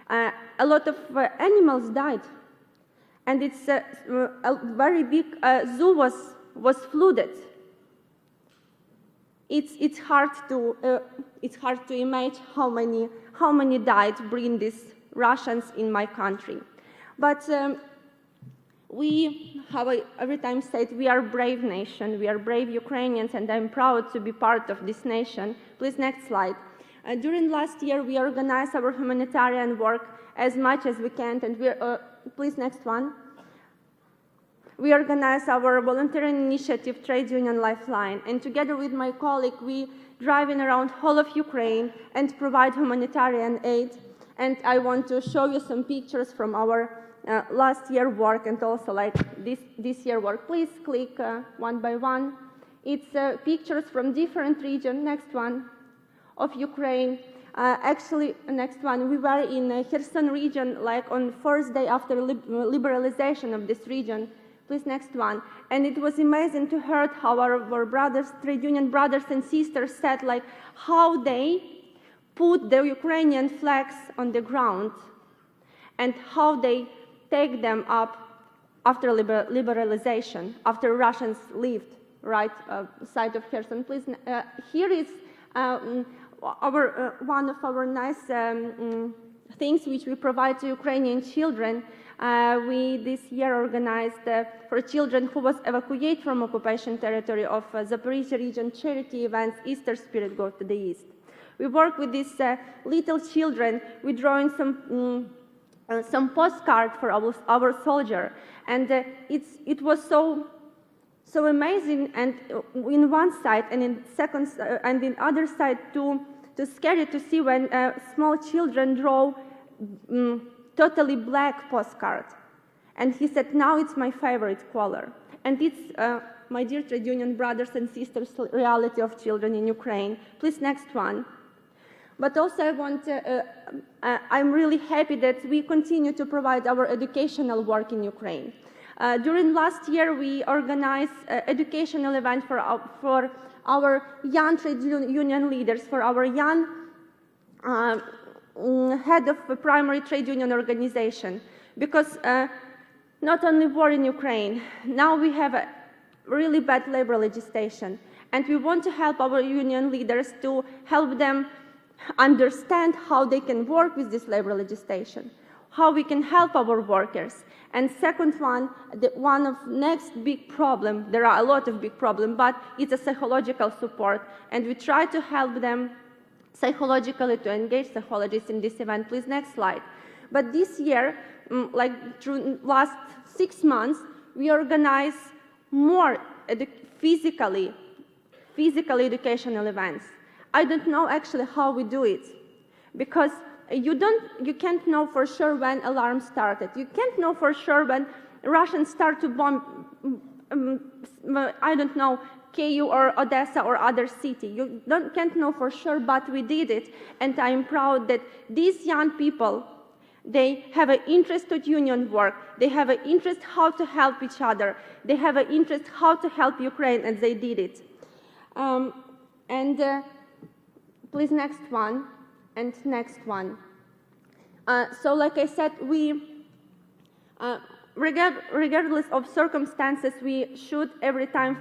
A lot of animals died, and it's a very big zoo was flooded. It's hard to imagine how many died bringing these Russians in my country. But We have every time said we are a brave nation, we are brave Ukrainians, and I'm proud to be part of this nation. Please, next slide. During last year, we organized our humanitarian work as much as we can, and please, next one. We organized our volunteering initiative, Trade Union Lifeline, and together with my colleague, we driving around whole of Ukraine and provide humanitarian aid. And I want to show you some pictures from our last year work and also like this year work. Please click one by one. It's pictures from different regions. Next one, of Ukraine. Actually, next one, we were in Kherson region like on first day after liberalization of this region. Please, next one. And it was amazing to hear how our brothers, trade union brothers and sisters said like how they put the Ukrainian flags on the ground and how they take them up after liberalization, after Russians left right side of Kherson. Please, here is one of our nice things which we provide to Ukrainian children. We this year organized for children who was evacuated from occupation territory of Zaporizhia region charity events, Easter Spirit Go to the East. We work with these little children. We're drawing some postcard for our soldier, and it was so amazing. And in one side, and in second, and in other side, too scary to see when small children draw totally black postcard. And he said, "Now it's my favorite color." And it's my dear trade union brothers and sisters, reality of children in Ukraine. Please, next one. But also I'm really happy that we continue to provide our educational work in Ukraine. During last year, we organized educational event for our young trade union leaders, for our young head of a primary trade union organization. Because not only war in Ukraine, now we have a really bad labor legislation. And we want to help our union leaders to help them understand how they can work with this labor legislation, how we can help our workers. And second one, one of next big problem, there are a lot of big problems, but it's a psychological support. And we try to help them psychologically to engage psychologists in this event. Please, next slide. But this year, like through last 6 months, we organize more physical educational events. I don't know actually how we do it, because you can't know for sure when alarm started. You can't know for sure when Russians start to bomb, I don't know, Kyiv or Odessa or other city. You can't know for sure, but we did it. And I'm proud that these young people, they have an interest in union work. They have an interest how to help each other. They have an interest how to help Ukraine, and they did it. Please, next one, and next one. So like I said, we, regardless of circumstances, we should every time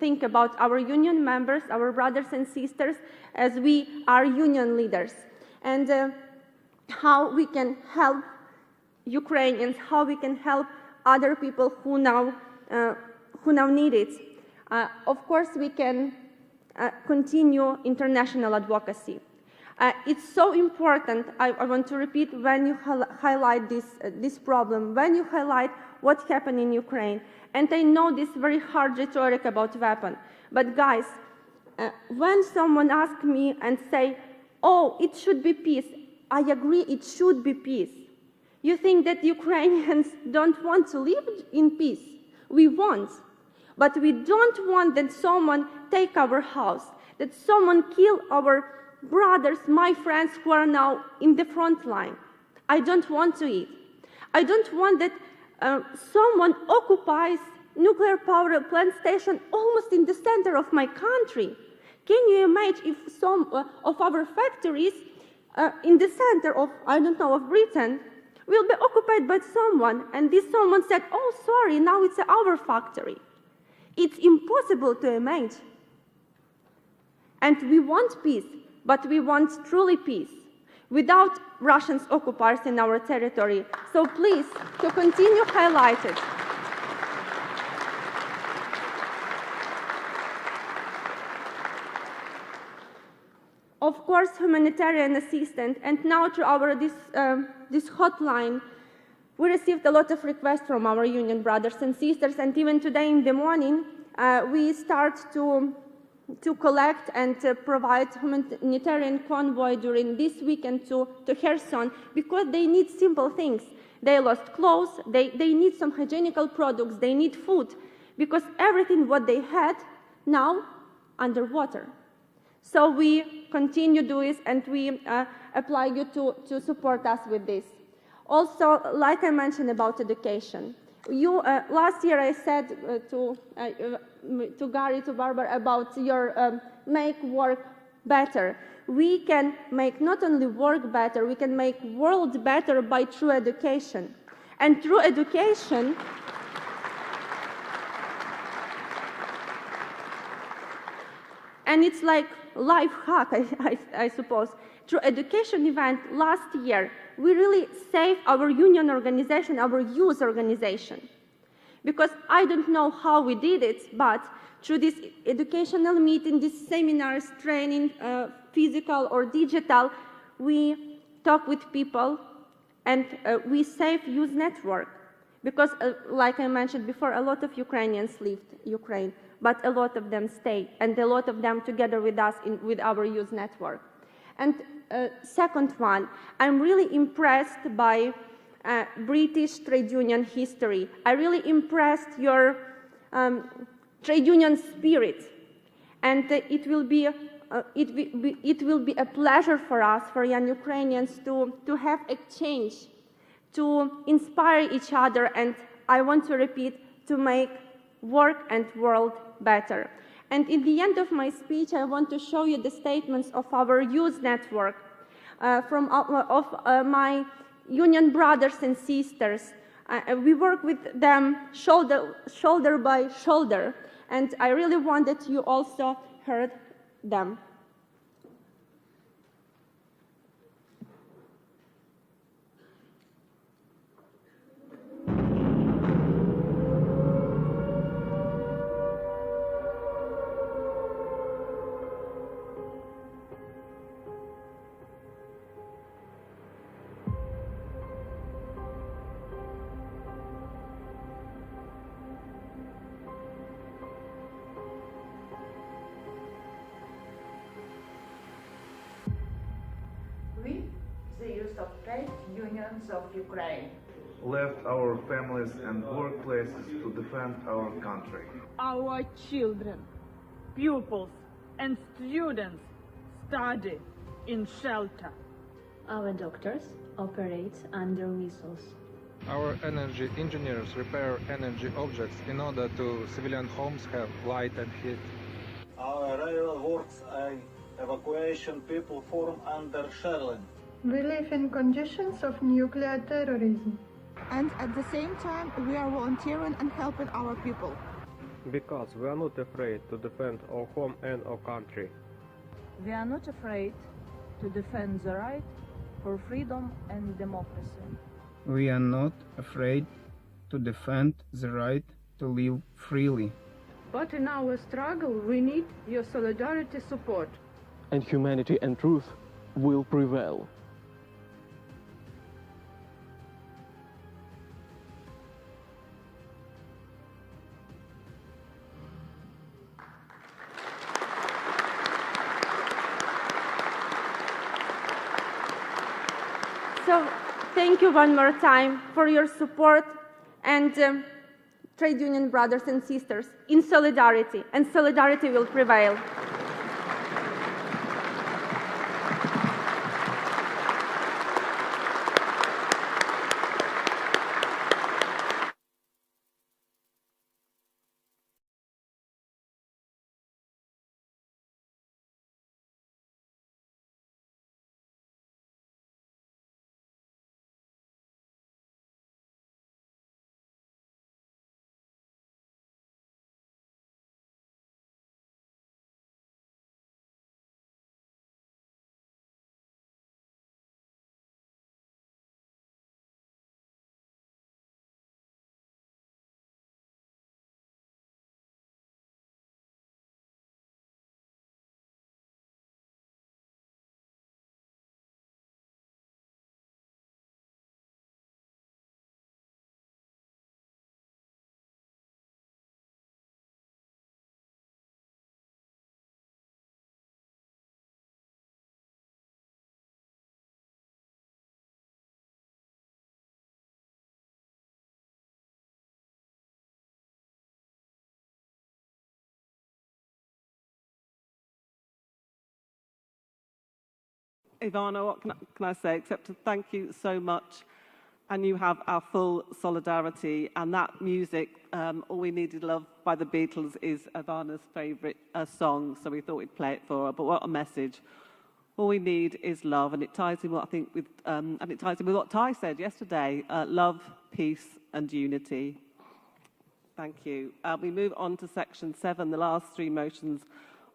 think about our union members, our brothers and sisters, as we are union leaders, and how we can help Ukrainians, how we can help other people who now need it. Of course, we can continue international advocacy. It's so important, I want to repeat, when you highlight this problem, when you highlight what happened in Ukraine. And I know this very hard rhetoric about weapon, but guys, when someone asks me and say, "Oh, it should be peace," I agree, it should be peace. You think that Ukrainians don't want to live in peace? We want. But we don't want that someone take our house, that someone kill our brothers, my friends who are now in the front line. I don't want to eat. I don't want that someone occupies nuclear power plant station almost in the center of my country. Can you imagine if some of our factories in the center of, I don't know, of Britain will be occupied by someone, and this someone said, "Oh, sorry, now it's our factory." It's impossible to imagine. And we want peace, but we want truly peace. without Russian occupiers in our territory. So please, to continue highlighted. Of course, humanitarian assistance, and now through our this hotline, we received a lot of requests from our union brothers and sisters, and even today in the morning, we start to collect and provide humanitarian convoy during this weekend to Kherson, because they need simple things. They lost clothes, they need some hygienical products, they need food, because everything what they had now underwater. So we continue doing this, and we apply you to support us with this. Also, like I mentioned about education, last year I said to Gary, to Barbara, about your make work better. We can make not only work better, we can make world better by true education. And through education, and it's like life hack, I suppose. Through education event last year, we really saved our union organization, our youth organization. Because I don't know how we did it, but through this educational meeting, these seminars, training, physical or digital, we talk with people and we save youth network. Because, like I mentioned before, a lot of Ukrainians left Ukraine, but a lot of them stay, and a lot of them together with us with our youth network. And second one, I'm really impressed by British trade union history. I really impressed your trade union spirit, and it will be a pleasure for us, for young Ukrainians, to have exchange, to inspire each other, and I want to repeat, to make work and world better. And in the end of my speech, I want to show you the statements of our youth network, of my union brothers and sisters. We work with them shoulder by shoulder, and I really want that you also heard them. We, the youth of trade unions of Ukraine, left our families and workplaces to defend our country. Our children, pupils, and students study in shelter. Our doctors operate under missiles. Our energy engineers repair energy objects in order to civilian homes have light and heat. Our railway works and evacuation people form under shelling. We live in conditions of nuclear terrorism. And at the same time, we are volunteering and helping our people. Because we are not afraid to defend our home and our country. We are not afraid to defend the right for freedom and democracy. We are not afraid to defend the right to live freely. But in our struggle, we need your solidarity support. And humanity and truth will prevail. So thank you one more time for your support, and trade union brothers and sisters, in solidarity, and solidarity will prevail. Ivana, what can I say except to thank you so much, and you have our full solidarity. And that music, All We Need Is Love by the Beatles, is Ivana's favourite song, so we thought we'd play it for her. But what a message. All we need is love, and it ties in what I think with, and it ties in with what Ty said yesterday: love, peace, and unity. Thank you. We move on to section 7, the last 3 motions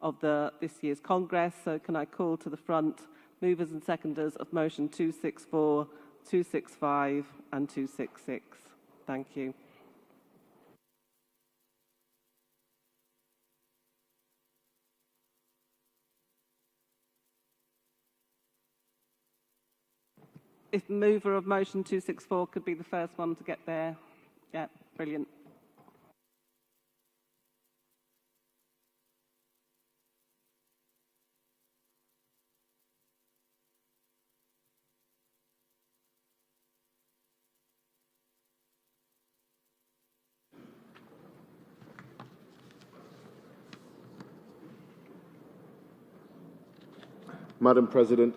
of this year's Congress. So can I call to the front movers and seconders of motion 264, 265, and 266? Thank you. If the mover of motion 264 could be the first one to get there. Yeah, brilliant. Madam President,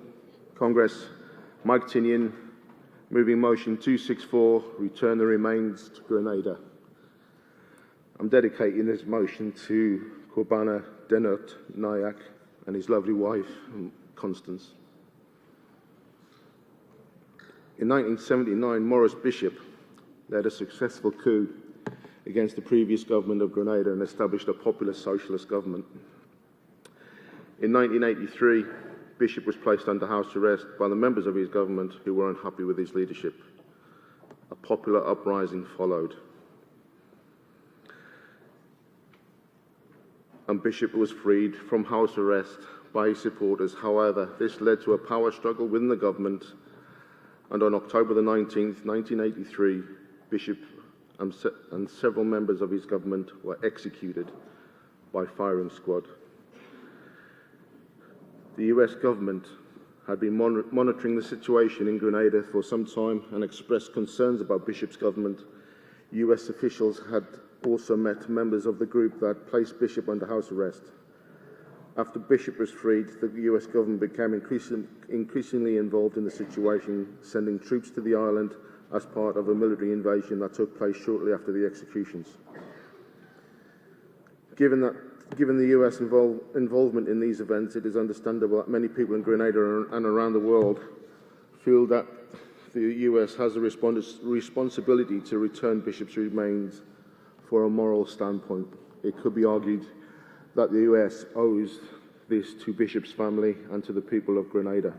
Congress, Mike Tinian, moving motion 264, return the remains to Grenada. I'm dedicating this motion to Corbana Denot Nayak and his lovely wife, Constance. In 1979, Maurice Bishop led a successful coup against the previous government of Grenada and established a popular socialist government. In 1983, Bishop was placed under house arrest by the members of his government who were unhappy with his leadership. A popular uprising followed, and Bishop was freed from house arrest by his supporters. However, this led to a power struggle within the government, and on October the 19th, 1983, Bishop and several members of his government were executed by firing squad. The US government had been monitoring the situation in Grenada for some time and expressed concerns about Bishop's government. US officials had also met members of the group that placed Bishop under house arrest. After Bishop was freed, the US government became increasingly involved in the situation, sending troops to the island as part of a military invasion that took place shortly after the executions. Given the US involvement in these events, it is understandable that many people in Grenada and around the world feel that the US has a responsibility to return Bishop's remains for a moral standpoint. It could be argued that the US owes this to Bishop's family and to the people of Grenada.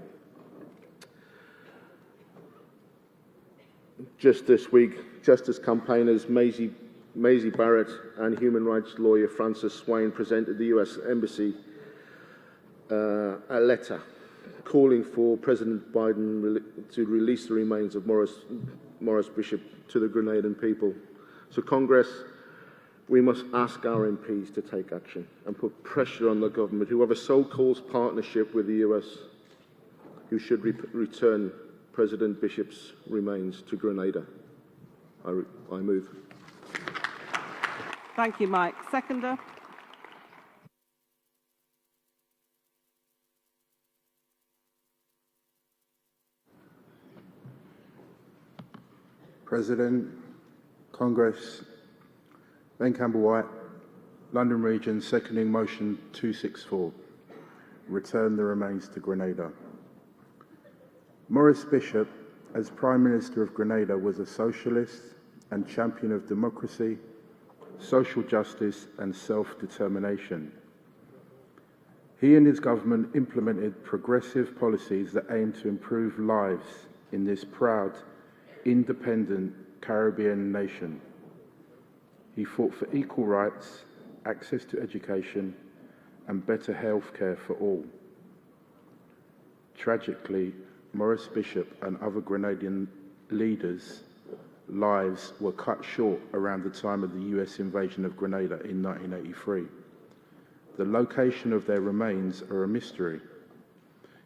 Just this week, justice campaigners Maisie Barrett and human rights lawyer Francis Swain presented the US Embassy a letter calling for President Biden to release the remains of Maurice Bishop to the Grenadian people. So Congress, we must ask our MPs to take action and put pressure on the government, who have a so-called partnership with the US, who should return President Bishop's remains to Grenada. I move. Thank you, Mike. Seconder. President, Congress, Ben Campbell-White, London Region, seconding motion 264, return the remains to Grenada. Maurice Bishop, as Prime Minister of Grenada, was a socialist and champion of democracy, social justice and self-determination. He and his government implemented progressive policies that aimed to improve lives in this proud, independent Caribbean nation. He fought for equal rights, access to education and better health care for all. Tragically, Maurice Bishop and other Grenadian leaders' lives were cut short around the time of the US invasion of Grenada in 1983. The location of their remains are a mystery.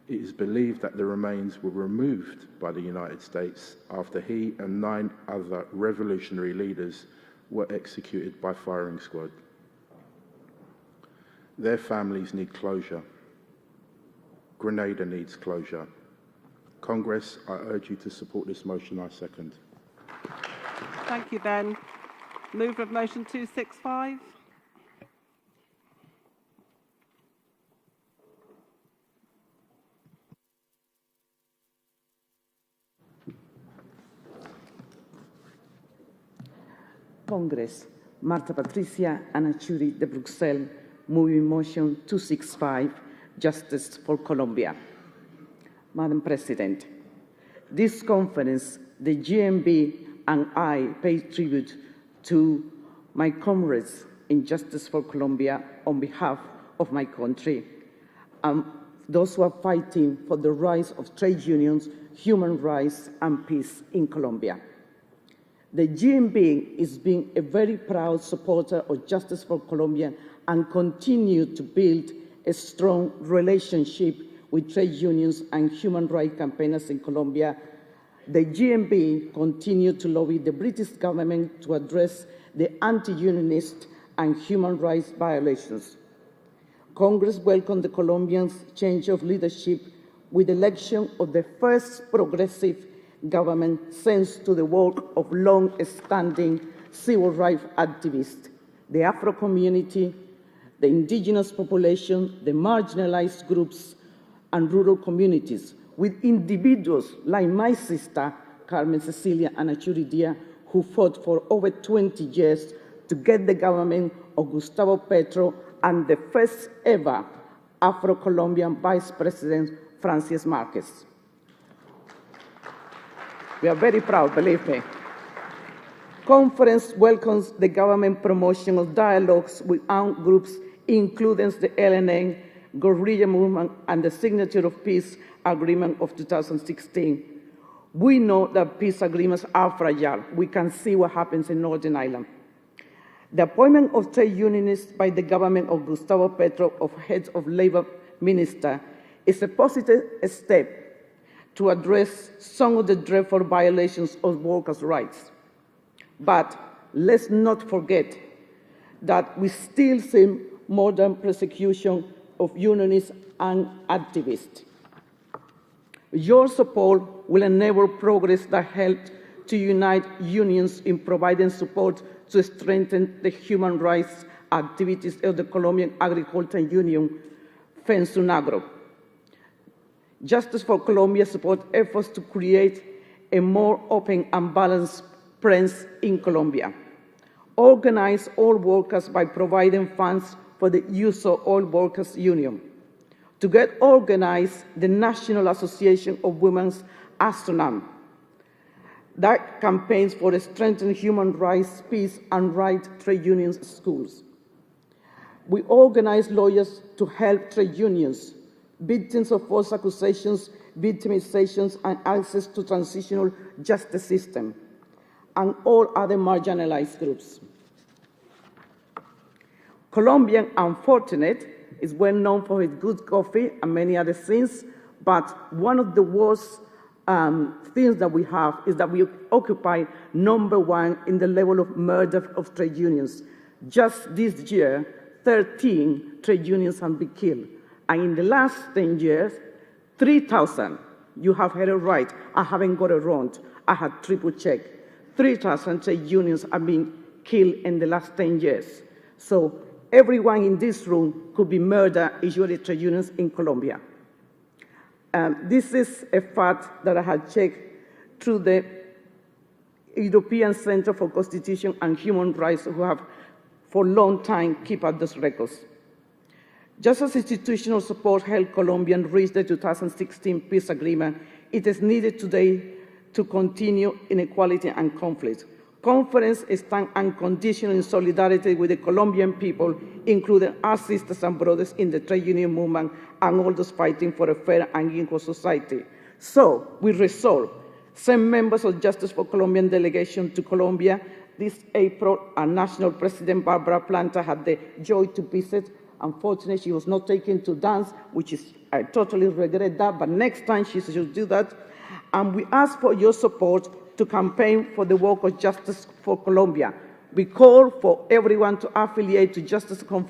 It is believed that the remains were removed by the United States after he and 9 other revolutionary leaders were executed by firing squad. Their families need closure. Grenada needs closure. Congress, I urge you to support this motion. I second. Thank you, Ben. Mover of motion 265. Congress, Marta Patricia Anachuri de Bruxelles, moving motion 265, Justice for Colombia. Madam President, this conference, the GMB and I pay tribute to my comrades in Justice for Colombia on behalf of my country, those who are fighting for the rights of trade unions, human rights, and peace in Colombia. The GMB is being a very proud supporter of Justice for Colombia and continue to build a strong relationship with trade unions and human rights campaigners in Colombia. The GMB continued to lobby the British government to address the anti-unionist and human rights violations. Congress welcomed the Colombians' change of leadership with the election of the first progressive government thanks to the work of long-standing civil rights activists, the Afro community, the indigenous population, the marginalized groups, and rural communities, with individuals like my sister, Carmen Cecilia Anachuri Dia, who fought for over 20 years to get the government of Gustavo Petro and the first ever Afro-Colombian Vice President, Francis Marquez. We are very proud, believe me. Conference welcomes the government promotion of dialogues with armed groups, including the LNA, guerrilla movement, and the signature of peace agreement of 2016. We know that peace agreements are fragile. We can see what happens in Northern Ireland. The appointment of trade unionists by the government of Gustavo Petro of head of labor minister is a positive step to address some of the dreadful violations of workers' rights. But let's not forget that we still see modern persecution of unionists and activists. Your support will enable progress that helps to unite unions in providing support to strengthen the human rights activities of the Colombian Agricultural Union, FENSUNAGRO. Justice for Colombia supports efforts to create a more open and balanced press in Colombia. Organize all workers by providing funds for the use of all workers' union. To get organized, the National Association of Women's Astronomy, that campaigns for strengthening human rights, peace, and right trade unions schools. We organize lawyers to help trade unions, victims of false accusations, victimizations, and access to transitional justice system, and all other marginalized groups. Colombia, unfortunately, is well known for its good coffee and many other things, but one of the worst things that we have is that we occupy #1 in the level of murder of trade unions. Just this year, 13 trade unions have been killed. And in the last 10 years, 3,000, you have heard it right, I haven't got it wrong, I had triple checked. 3,000 trade unions have been killed in the last 10 years. So everyone in this room could be murdered, usually trade unions in Colombia. This is a fact that I had checked through the European Center for Constitution and Human Rights, who have for a long time kept up those records. Just as institutional support helped Colombia reach the 2016 peace agreement, it is needed today to continue inequality and conflict. Conference stands unconditional in solidarity with the Colombian people, including our sisters and brothers in the trade union movement and all those fighting for a fair and equal society. So we resolve, send members of Justice for Colombian delegation to Colombia. This April, our national president, Barbara Planta, had the joy to visit. Unfortunately, she was not taken to dance, which is, I totally regret that, but next time she should do that. And we ask for your support to campaign for the work of Justice for Colombia. We call for everyone to affiliate to Justice for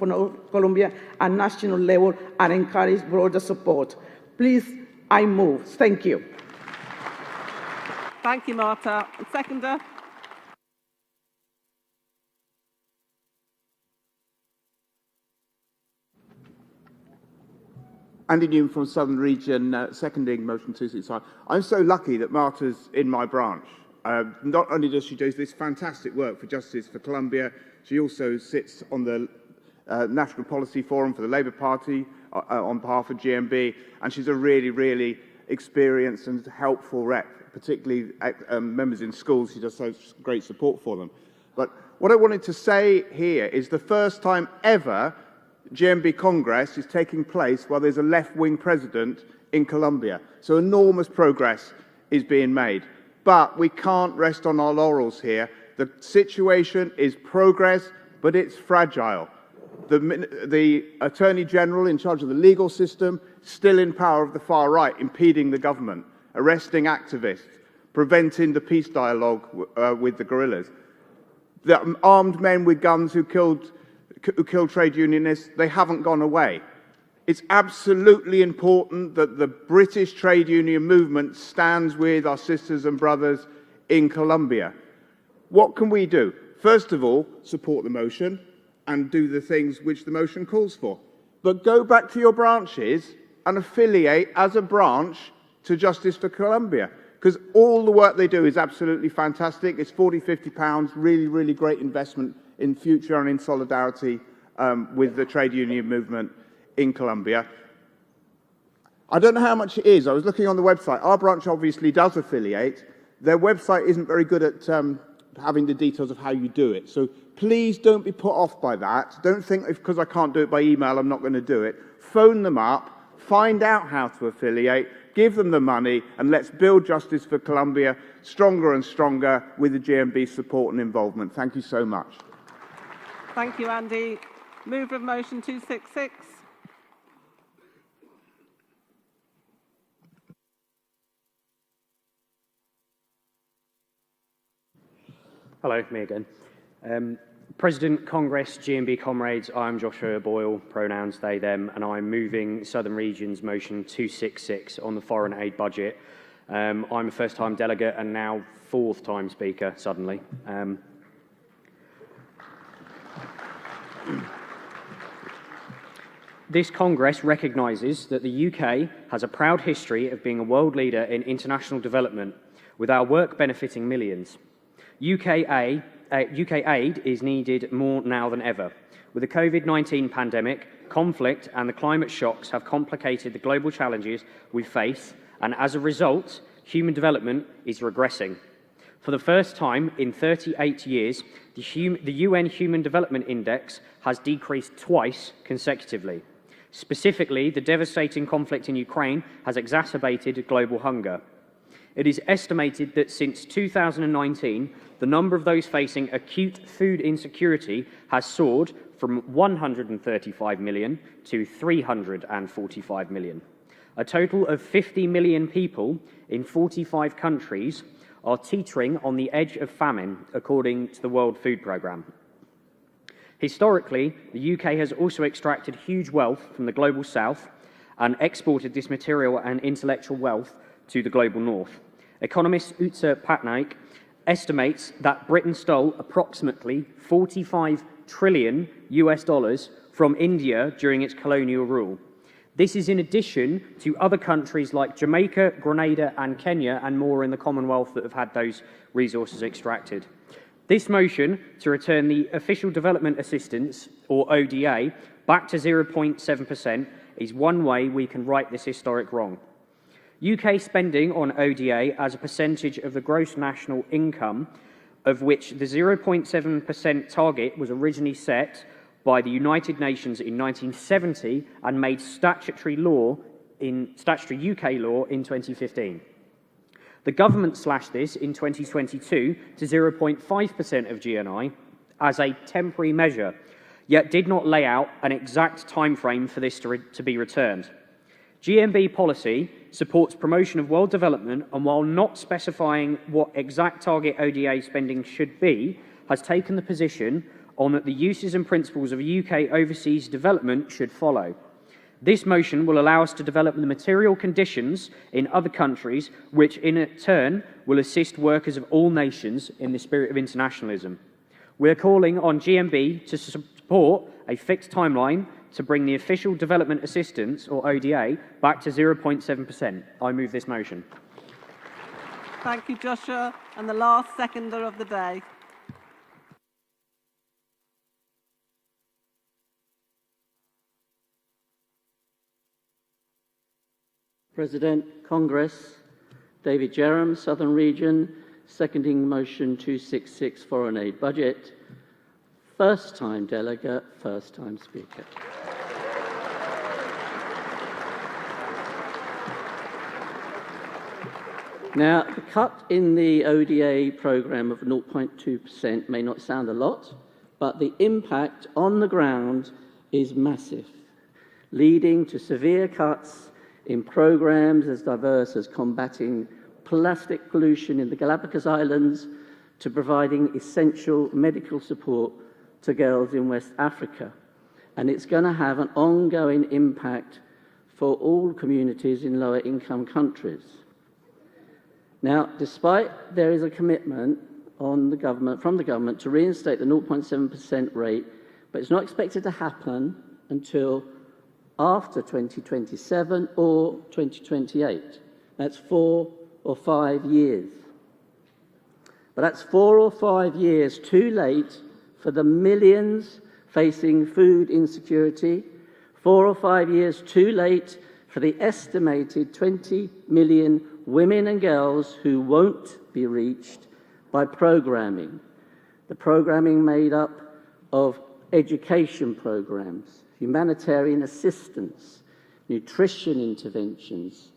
Colombia at national level and encourage broader support. Please, I move. Thank you. Thank you, Marta. And seconder? Andy Newman from Southern Region, seconding motion 265. I'm so lucky that Marta's in my branch. Not only does she do this fantastic work for Justice for Colombia, she also sits on the National Policy Forum for the Labour Party on behalf of GMB, and she's a really, really experienced and helpful rep, particularly members in schools. She does so great support for them. But what I wanted to say here is the first time ever GMB Congress is taking place while there's a left-wing president in Colombia. So enormous progress is being made. But we can't rest on our laurels here. The situation is progress, but it's fragile. The Attorney General in charge of the legal system, still in power of the far right, impeding the government, arresting activists, preventing the peace dialogue with the guerrillas. The armed men with guns who killed trade unionists, they haven't gone away. It's absolutely important that the British trade union movement stands with our sisters and brothers in Colombia. What can we do? First of all, support the motion and do the things which the motion calls for. But go back to your branches and affiliate as a branch to Justice for Colombia, because all the work they do is absolutely fantastic. It's £40–50, really, really great investment in future and in solidarity with the trade union movement in Colombia. I don't know how much it is. I was looking on the website. Our branch obviously does affiliate. Their website isn't very good at having the details of how you do it. So please don't be put off by that. Don't think because I can't do it by email, I'm not going to do it. Phone them up, find out how to affiliate, give them the money, and let's build Justice for Colombia stronger and stronger with the GMB support and involvement. Thank you so much. Thank you, Andy. Move of motion 266. Hello, me again. President, Congress, GMB comrades, I'm Joshua Boyle, pronouns they, them, and I'm moving Southern Region's motion 266 on the foreign aid budget. I'm a first-time delegate and now fourth-time speaker, suddenly. This Congress recognises that the UK has a proud history of being a world leader in international development, with our work benefiting millions. UK aid is needed more now than ever. With the COVID-19 pandemic, conflict and the climate shocks have complicated the global challenges we face, and as a result, human development is regressing. For the first time in 38 years, the UN Human Development Index has decreased twice consecutively. Specifically, the devastating conflict in Ukraine has exacerbated global hunger. It is estimated that since 2019, the number of those facing acute food insecurity has soared from 135 million to 345 million. A total of 50 million people in 45 countries are teetering on the edge of famine, according to the World Food Programme. Historically, the UK has also extracted huge wealth from the global south and exported this material and intellectual wealth to the global north. Economist Utsa Patnaik estimates that Britain stole approximately $45 trillion from India during its colonial rule. This is in addition to other countries like Jamaica, Grenada and Kenya and more in the Commonwealth that have had those resources extracted. This motion to return the Official Development Assistance, or ODA, back to 0.7% is one way we can right this historic wrong. UK spending on ODA as a percentage of the gross national income, of which the 0.7% target was originally set by the United Nations in 1970 and made statutory UK law in 2015. The government slashed this in 2022 to 0.5% of GNI as a temporary measure, yet did not lay out an exact timeframe for this to be returned. GMB policy supports promotion of world development, and while not specifying what exact target ODA spending should be, has taken the position on that the uses and principles of UK overseas development should follow. This motion will allow us to develop the material conditions in other countries, which in turn will assist workers of all nations in the spirit of internationalism. We are calling on GMB to support a fixed timeline to bring the official development assistance, or ODA, back to 0.7%. I move this motion. Thank you, Joshua. And the last seconder of the day. President, Congress, David Jerram, Southern Region, seconding motion 266, foreign aid budget. First time delegate, first time speaker. Now, the cut in the ODA programme of 0.2% may not sound a lot, but the impact on the ground is massive, leading to severe cuts in programmes as diverse as combating plastic pollution in the Galapagos Islands to providing essential medical support to girls in West Africa. And it's going to have an ongoing impact for all communities in lower income countries. Now, despite there is a commitment from the government to reinstate the 0.7% rate, but it's not expected to happen until after 2027 or 2028. That's 4 or 5 years. But that's 4 or 5 years too late for the millions facing food insecurity, 4 or 5 years too late for the estimated 20 million women and girls who won't be reached by programming. The programming made up of education programs, humanitarian assistance, nutrition interventions,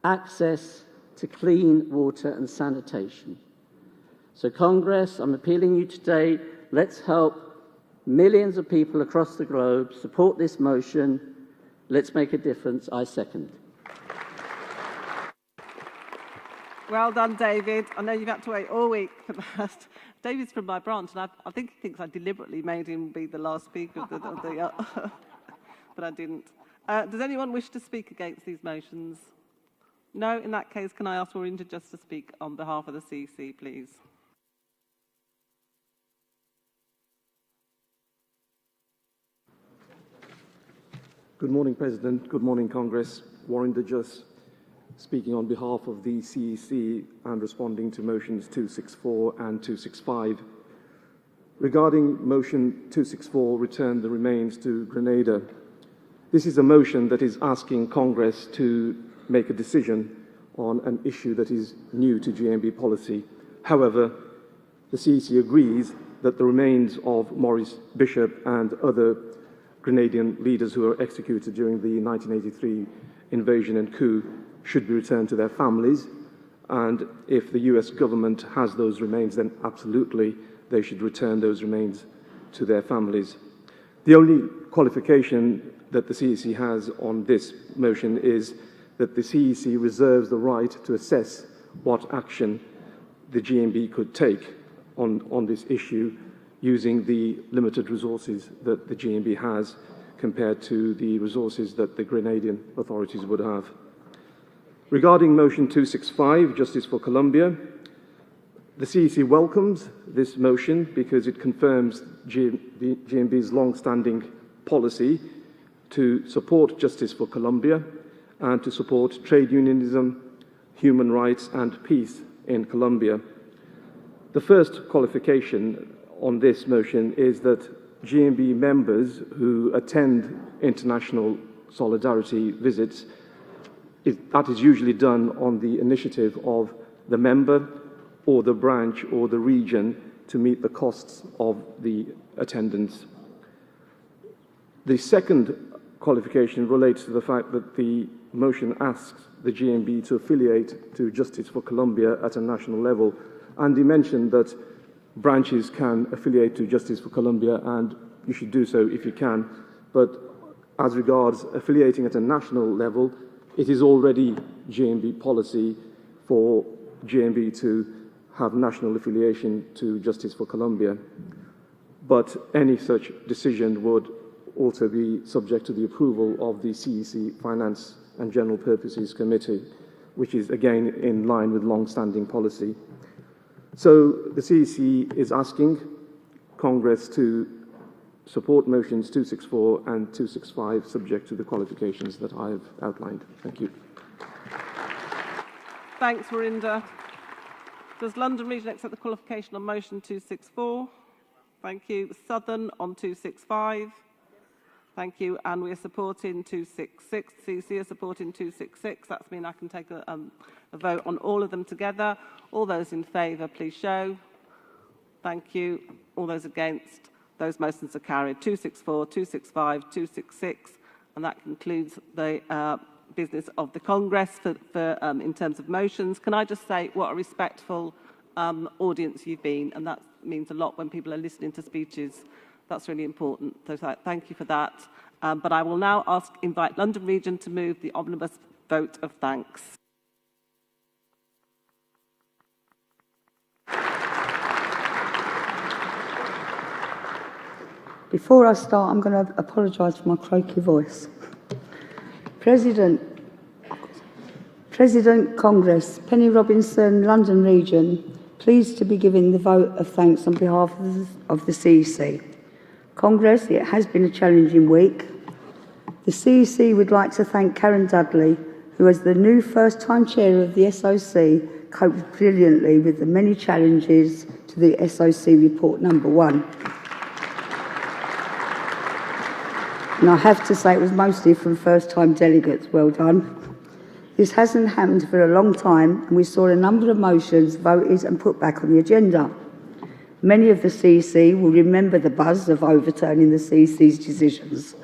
access to clean water and sanitation. So Congress, I'm appealing you today, let's help millions of people across the globe support this motion. Let's make a difference. I second. Well done, David. I know you've had to wait all week for that. David's from my branch, and I think he thinks I deliberately made him be the last speaker of the but I didn't. Does anyone wish to speak against these motions? No? In that case, can I ask Warinda just to speak on behalf of the CEC, please? Good morning, President. Good morning, Congress. Warinda just speaking on behalf of the CEC and responding to motions 264 and 265. Regarding motion 264, return the remains to Grenada. This is a motion that is asking Congress to make a decision on an issue that is new to GMB policy. However, the CEC agrees that the remains of Maurice Bishop and other Grenadian leaders who were executed during the 1983 invasion and coup should be returned to their families, and if the US government has those remains, then absolutely they should return those remains to their families. The only qualification that the CEC has on this motion is that the CEC reserves the right to assess what action the GMB could take on this issue using the limited resources that the GMB has compared to the resources that the Grenadian authorities would have. Regarding motion 265, Justice for Colombia, the CEC welcomes this motion because it confirms GMB's long-standing policy to support justice for Colombia and to support trade unionism, human rights and peace in Colombia. The first qualification on this motion is that GMB members who attend international solidarity visits, that is usually done on the initiative of the member or the branch or the region to meet the costs of the attendance. The second qualification relates to the fact that the motion asks the GMB to affiliate to Justice for Colombia at a national level, and he mentioned that branches can affiliate to Justice for Colombia, and you should do so if you can, but as regards affiliating at a national level, it is already GMB policy for GMB to have national affiliation to Justice for Colombia. But any such decision would also be subject to the approval of the CEC Finance and General Purposes Committee, which is again in line with long-standing policy. So the CEC is asking Congress to support motions 264 and 265, subject to the qualifications that I have outlined. Thank you. Thanks, Verinder. Does London Region accept the qualification on motion 264? Thank you. Southern on 265. Thank you. And we are supporting 266. CC is supporting 266. That means I can take a vote on all of them together. All those in favour, please show. Thank you. All those against? Those motions are carried. 264, 265, 266. And that concludes the business of the Congress in terms of motions. Can I just say what a respectful audience you've been, and that means a lot when people are listening to speeches. That's really important. So thank you for that. But I will now invite London Region to move the omnibus vote of thanks. Before I start, I'm going to apologise for my croaky voice. President Congress, Penny Robinson, London Region, pleased to be giving the vote of thanks on behalf of the CEC. Congress, it has been a challenging week. The CEC would like to thank Karen Dudley, who as the new first-time chair of the SOC, coped brilliantly with the many challenges to the SOC report number 1. And I have to say it was mostly from first-time delegates. Well done. This hasn't happened for a long time, and we saw a number of motions voted and put back on the agenda. Many of the CEC will remember the buzz of overturning the CEC's decisions.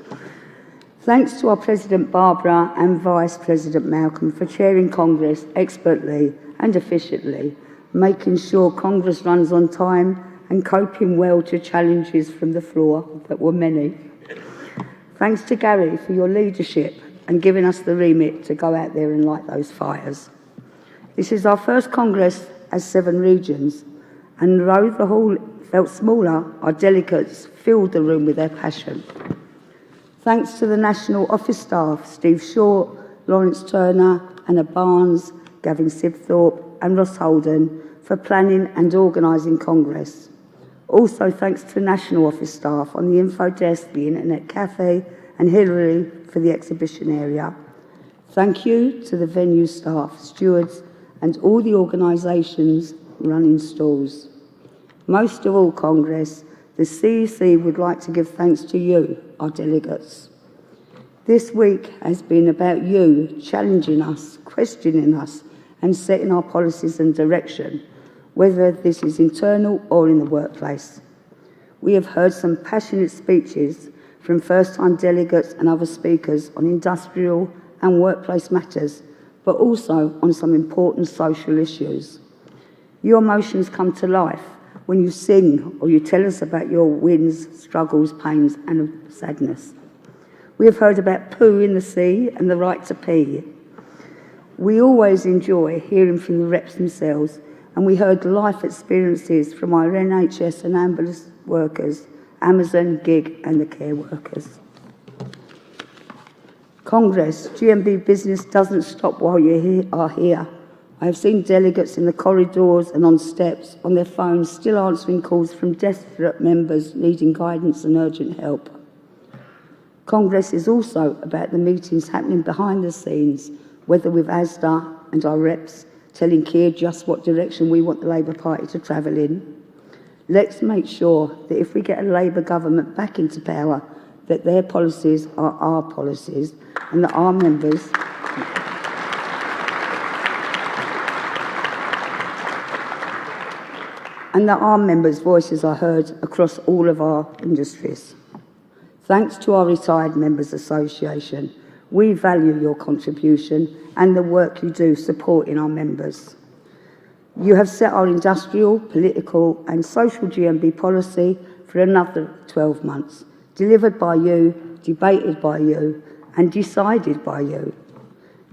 Thanks to our President Barbara and Vice President Malcolm for chairing Congress expertly and efficiently, making sure Congress runs on time and coping well to challenges from the floor that were many. Thanks to Gary for your leadership and giving us the remit to go out there and light those fires. This is our first Congress as 7 regions, and though the hall felt smaller, our delegates filled the room with their passion. Thanks to the National Office staff, Steve Short, Lawrence Turner, Anna Barnes, Gavin Sibthorpe and Ross Holden for planning and organising Congress. Also thanks to National Office staff on the info desk, the Internet Cafe and Hillary for the exhibition area. Thank you to the venue staff, stewards and all the organisations running stalls. Most of all, Congress, the CEC would like to give thanks to you, our delegates. This week has been about you challenging us, questioning us and setting our policies and direction, whether this is internal or in the workplace. We have heard some passionate speeches from first-time delegates and other speakers on industrial and workplace matters, but also on some important social issues. Your emotions come to life when you sing or you tell us about your wins, struggles, pains and sadness. We have heard about poo in the sea and the right to pee. We always enjoy hearing from the reps themselves, and we heard life experiences from our NHS and ambulance workers, Amazon, gig and the care workers. Congress, GMB business doesn't stop while you are here. I have seen delegates in the corridors and on steps, on their phones, still answering calls from desperate members needing guidance and urgent help. Congress is also about the meetings happening behind the scenes, whether with ASDA and our reps, telling Keir just what direction we want the Labour Party to travel in. Let's make sure that if we get a Labour government back into power, that their policies are our policies and that our members voices are heard across all of our industries. Thanks to our Retired Members Association, we value your contribution and the work you do supporting our members. You have set our industrial, political and social GMB policy for another 12 months, delivered by you, debated by you and decided by you.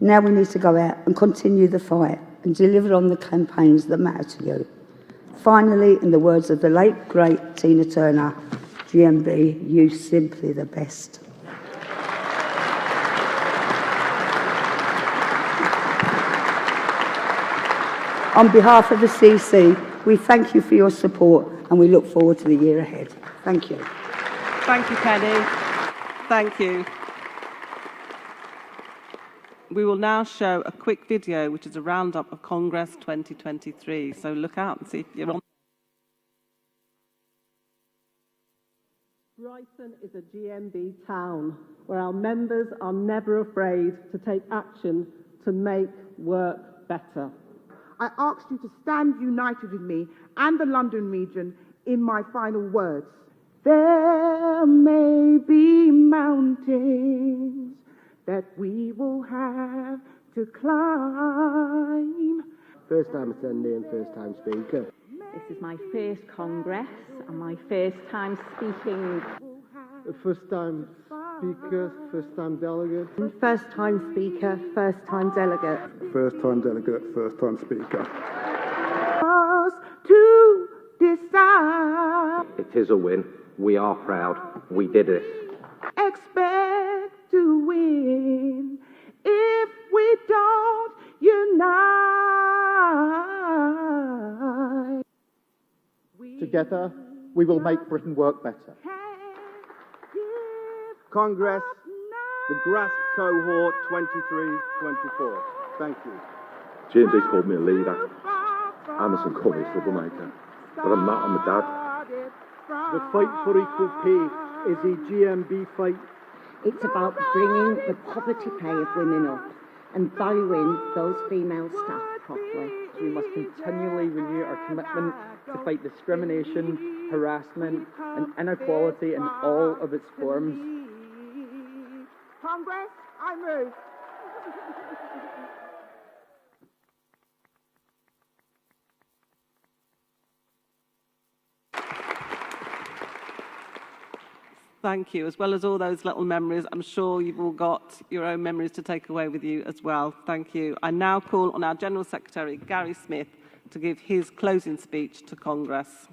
Now we need to go out and continue the fight and deliver on the campaigns that matter to you. Finally, in the words of the late, great Tina Turner, GMB, you simply the best. On behalf of the CC, we thank you for your support and we look forward to the year ahead. Thank you. Thank you, Penny. Thank you. We will now show a quick video, which is a roundup of Congress 2023. So look out and see if you're on. Brighton is a GMB town where our members are never afraid to take action to make work better. I ask you to stand united with me and the London region in my final words. There may be mountains that we will have to climb. First time attending, first time speaker. This is my first Congress and my first time speaking. First time speaker, first time delegate. First time speaker, first time delegate. First time delegate, first time speaker. Us to decide. It is a win. We are proud. We did it. Expect to win if we don't unite. Together, we will make Britain work better. Congress, the GRASP cohort 23-24. Thank you. GMB called me a leader. Amazon called me a troublemaker. But I'm not, I'm a dad. The fight for equal pay is a GMB fight. It's about bringing the poverty pay of women up and valuing those female staff properly. We must continually renew our commitment to fight discrimination, harassment and inequality in all of its forms. Congress, I move. Thank you. As well as all those little memories, I'm sure you've all got your own memories to take away with you as well. Thank you. I now call on our General Secretary, Gary Smith, to give his closing speech to Congress.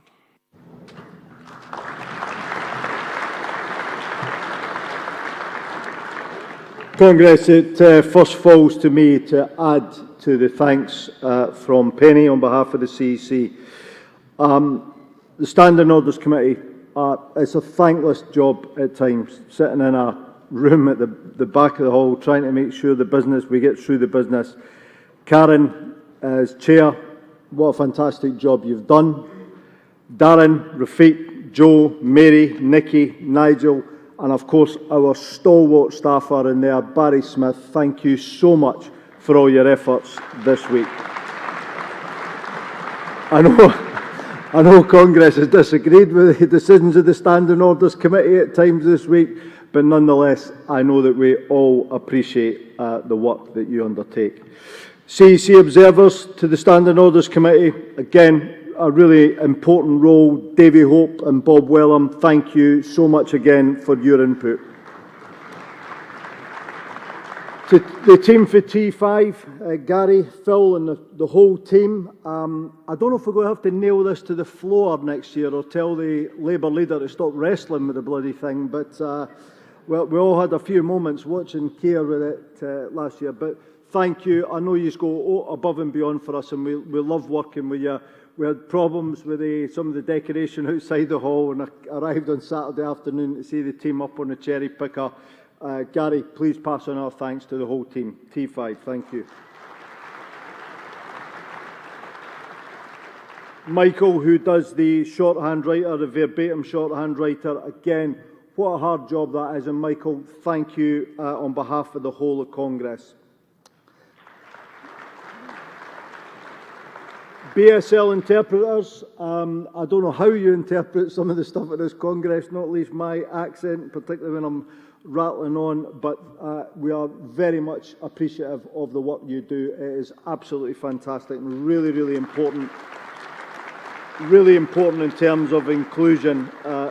Congress, it first falls to me to add to the thanks from Penny on behalf of the CEC. The Standing Orders Committee, it's a thankless job at times, sitting in a room at the back of the hall trying to make sure we get through the business. Karen, as chair, what a fantastic job you've done. Darren, Rafiq, Joe, Mary, Nikki, Nigel, and of course our stalwart staffer in there, Barry Smith, thank you so much for all your efforts this week. I know Congress has disagreed with the decisions of the Standing Orders Committee at times this week, but nonetheless I know that we all appreciate the work that you undertake. CEC observers to the Standing Orders Committee, again, a really important role. Davy Hope and Bob Wellham, thank you so much again for your input. To the team for T5, Gary, Phil and the whole team, I don't know if we're going to have to nail this to the floor next year or tell the Labour leader to stop wrestling with the bloody thing, but well, we all had a few moments watching Keir with it last year, but thank you. I know you go above and beyond for us and we love working with you. We had problems with some of the decoration outside the hall and I arrived on Saturday afternoon to see the team up on the cherry picker. Gary, please pass on our thanks to the whole team. T5, thank you. Michael, who does the shorthand writer, the verbatim shorthand writer, again, what a hard job that is. And Michael, thank you on behalf of the whole of Congress. BSL interpreters, I don't know how you interpret some of the stuff at this Congress, not least my accent, particularly when I'm rattling on, but we are very much appreciative of the work you do. It is absolutely fantastic and really, really important in terms of inclusion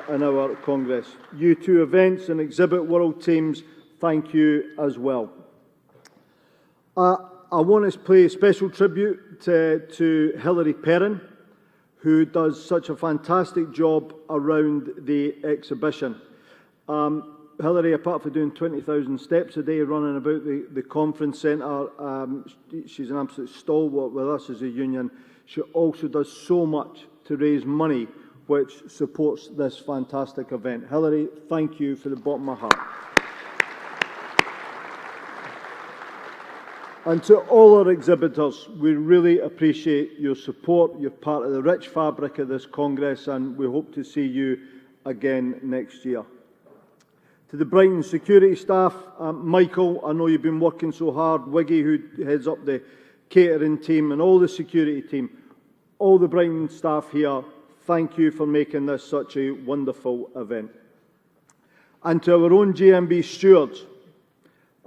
in our Congress. U2 events and exhibit world teams, thank you as well. I want to pay a special tribute to Hilary Perrin, who does such a fantastic job around the exhibition. Hilary, apart from doing 20,000 steps a day running about the conference centre, she's an absolute stalwart with us as a union. She also does so much to raise money which supports this fantastic event. Hilary, thank you from the bottom of my heart. And to all our exhibitors, we really appreciate your support. You're part of the rich fabric of this Congress, and we hope to see you again next year. To the Brighton security staff, Michael, I know you've been working so hard, Wiggy, who heads up the catering team, and all the security team, all the Brighton staff here, thank you for making this such a wonderful event. And to our own GMB stewards,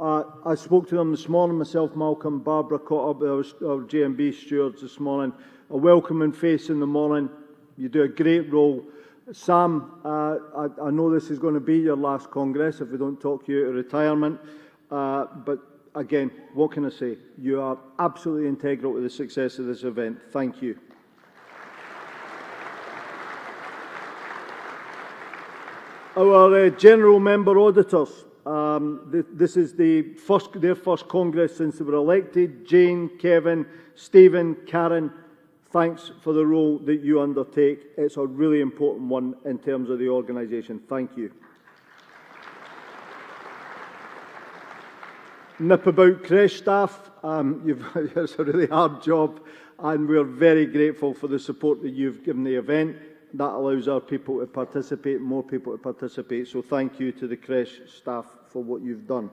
I spoke to them this morning, myself, Malcolm, Barbara caught up with our GMB stewards this morning. A welcoming face in the morning. You do a great role. Sam, I know this is going to be your last Congress if we don't talk you out of retirement. But again, what can I say? You are absolutely integral to the success of this event. Thank you. Our General Member Auditors. This is their first Congress since they were elected. Jane, Kevin, Stephen, Karen, thanks for the role that you undertake. It's a really important one in terms of the organisation. Thank you. Nip about creche staff, it's a really hard job, and we're very grateful for the support that you've given the event. That allows our people to participate, more people to participate. So thank you to the creche staff for what you've done.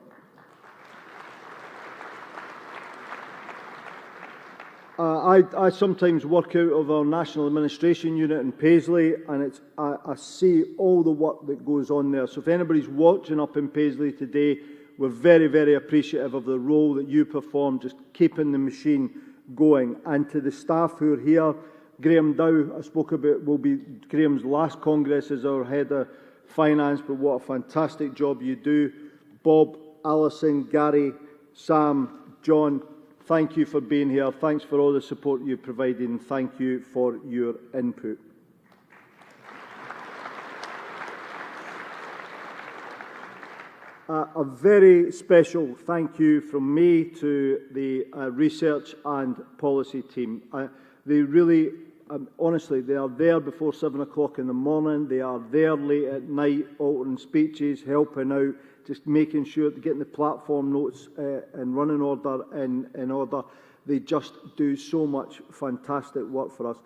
I sometimes work out of our National Administration Unit in Paisley, and I see all the work that goes on there. So if anybody's watching up in Paisley today, we're very, very appreciative of the role that you perform, just keeping the machine going. And to the staff who are here, Graham Dow, I spoke about, will be Graham's last Congress as our Head of Finance, but what a fantastic job you do. Bob, Alison, Gary, Sam, John, thank you for being here. Thanks for all the support you've provided, and thank you for your input. A very special thank you from me to the research and policy team. They really, honestly, they are there before 7 o'clock in the morning. They are there late at night, altering speeches, helping out, just making sure to getting the platform notes and running order in order. They just do so much fantastic work for us,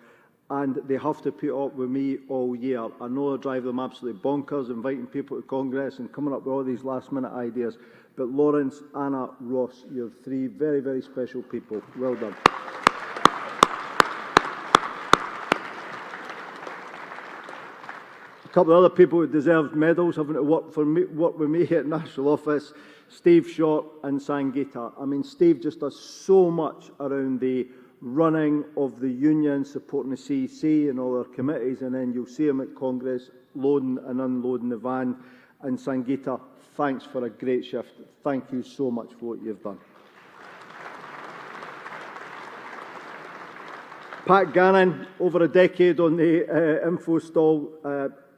and they have to put up with me all year. I know I drive them absolutely bonkers, inviting people to Congress and coming up with all these last-minute ideas. But Lawrence, Anna, Ross, you're three very, very special people. Well done. A couple of other people who deserve medals having to work with me at National Office, Steve Short and Sangeeta. I mean, Steve just does so much around the running of the union, supporting the CEC and all our committees, and then you'll see him at Congress loading and unloading the van. And Sangeeta, thanks for a great shift. Thank you so much for what you've done. Pat Gannon, over a decade on the info stall,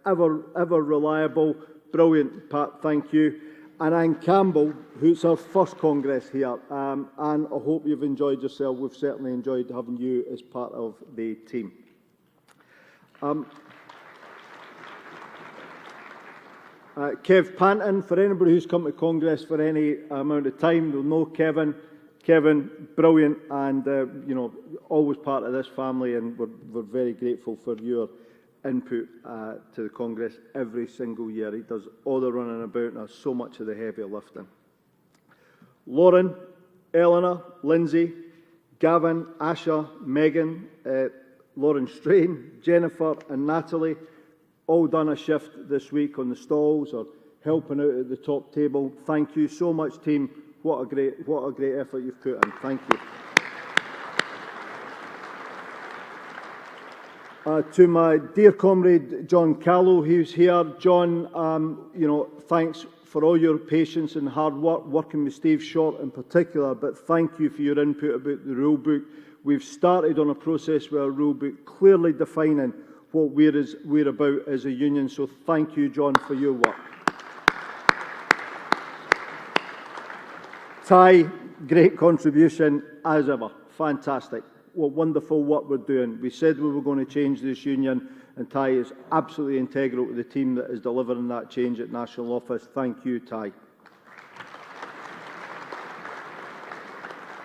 ever reliable, brilliant, Pat, thank you. And Anne Campbell, who's our first Congress here, and I hope you've enjoyed yourself. We've certainly enjoyed having you as part of the team. Kev Panton, for anybody who's come to Congress for any amount of time, they'll know Kevin. Kevin, brilliant, and you know, always part of this family, and we're very grateful for your input to the Congress every single year. He does all the running about and so much of the heavy lifting. Lauren, Eleanor, Lindsay, Gavin, Asha, Megan, Lauren Strain, Jennifer and Natalie, all done a shift this week on the stalls or helping out at the top table. Thank you so much, team. What a great effort you've put in. Thank you. To my dear comrade John Callow, who's here. John, you know, thanks for all your patience and hard work, working with Steve Short in particular, but thank you for your input about the rule book. we've started on a process with a rule book clearly defining what we're about as a union. So thank you, John, for your work. Ty, great contribution as ever. Fantastic. What wonderful work we're doing. We said we were going to change this union, and Ty is absolutely integral to the team that is delivering that change at National Office. Thank you, Ty.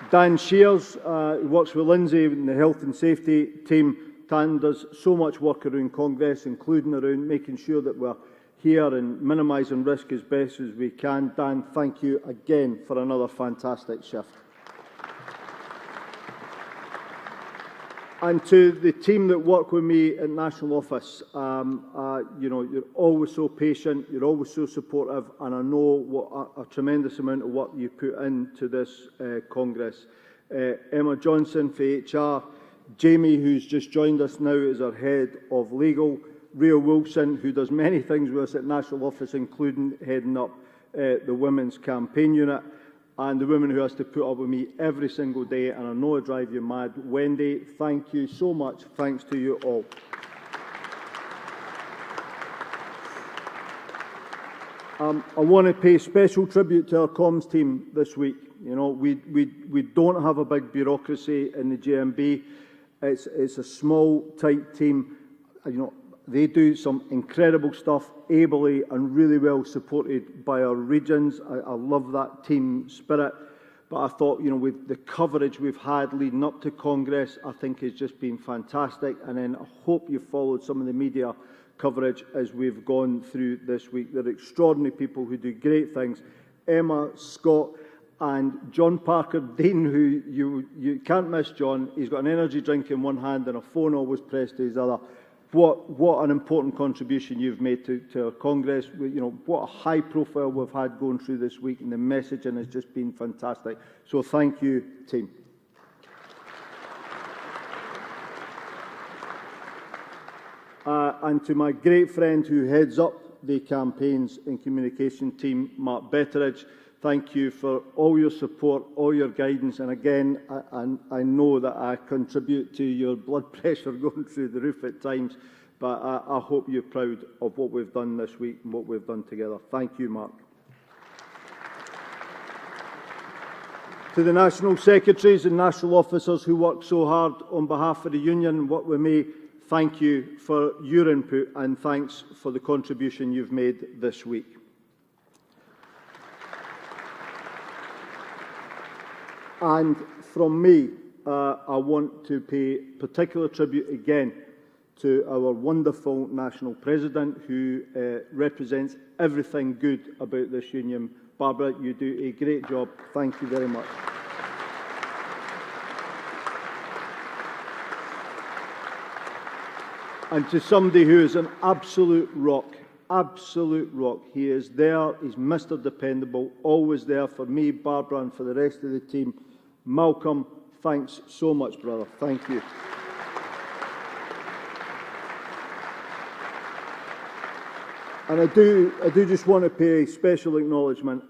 Dan Shears, who works with Lindsay in the health and safety team. Dan does so much work around Congress, including around making sure that we're here and minimising risk as best as we can. Dan, thank you again for another fantastic shift. And to the team that work with me at National Office, you know, you're always so patient, you're always so supportive, and I know what a tremendous amount of work you put into this Congress. Emma Johnson for HR, Jamie, who's just joined us now as our head of legal, Ria Wilson, who does many things with us at National Office, including heading up the Women's Campaign Unit, and the woman who has to put up with me every single day, and I know I drive you mad. Wendy, thank you so much. Thanks to you all. I want to pay special tribute to our comms team this week. You know, we don't have a big bureaucracy in the GMB. It's a small, tight team. You know, they do some incredible stuff, ably and really well supported by our regions. I love that team spirit. But I thought, you know, with the coverage we've had leading up to Congress, I think has just been fantastic. And then I hope you've followed some of the media coverage as we've gone through this week. They're extraordinary people who do great things. Emma, Scott, and John Parker Dean, who you can't miss. John, he's got an energy drink in one hand and a phone always pressed to his other. What an important contribution you've made to our Congress. You know, what a high profile we've had going through this week, and the messaging has just been fantastic. So thank you, team. And to my great friend who heads up the campaigns and communication team, Mark Betteridge, thank you for all your support, all your guidance, and again, I know that I contribute to your blood pressure going through the roof at times, but I hope you're proud of what we've done this week and what we've done together. Thank you, Mark. To the National Secretaries and National Officers who work so hard on behalf of the Union and work with me, thank you for your input and thanks for the contribution you've made this week. And from me, I want to pay particular tribute again to our wonderful National President who represents everything good about this union. Barbara, you do a great job. Thank you very much. And to somebody who is an absolute rock. He is there, he's Mr. Dependable, always there for me, Barbara, and for the rest of the team. Malcolm, thanks so much, brother. Thank you. And I do just want to pay special acknowledgement.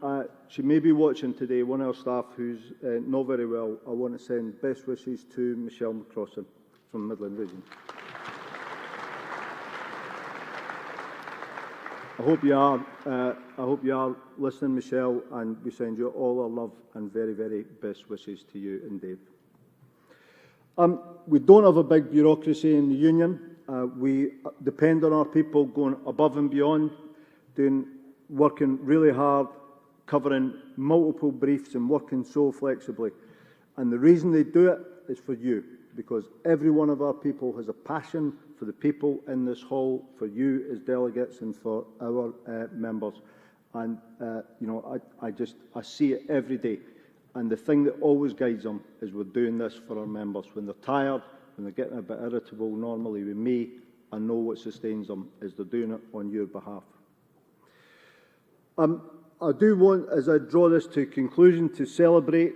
She may be watching today, one of our staff who's not very well. I want to send best wishes to Michelle McCrossan from Midland Region. I hope you are listening, Michelle, and we send you all our love and very, very best wishes to you and Dave. We don't have a big bureaucracy in the union. We depend on our people going above and beyond, working really hard, covering multiple briefs and working so flexibly. And the reason they do it is for you, because every one of our people has a passion for the people in this hall, for you as delegates and for our members. And, you know, I see it every day. And the thing that always guides them is we're doing this for our members. When they're tired, when they're getting a bit irritable normally with me, I know what sustains them is they're doing it on your behalf. I do want, as I draw this to conclusion, to celebrate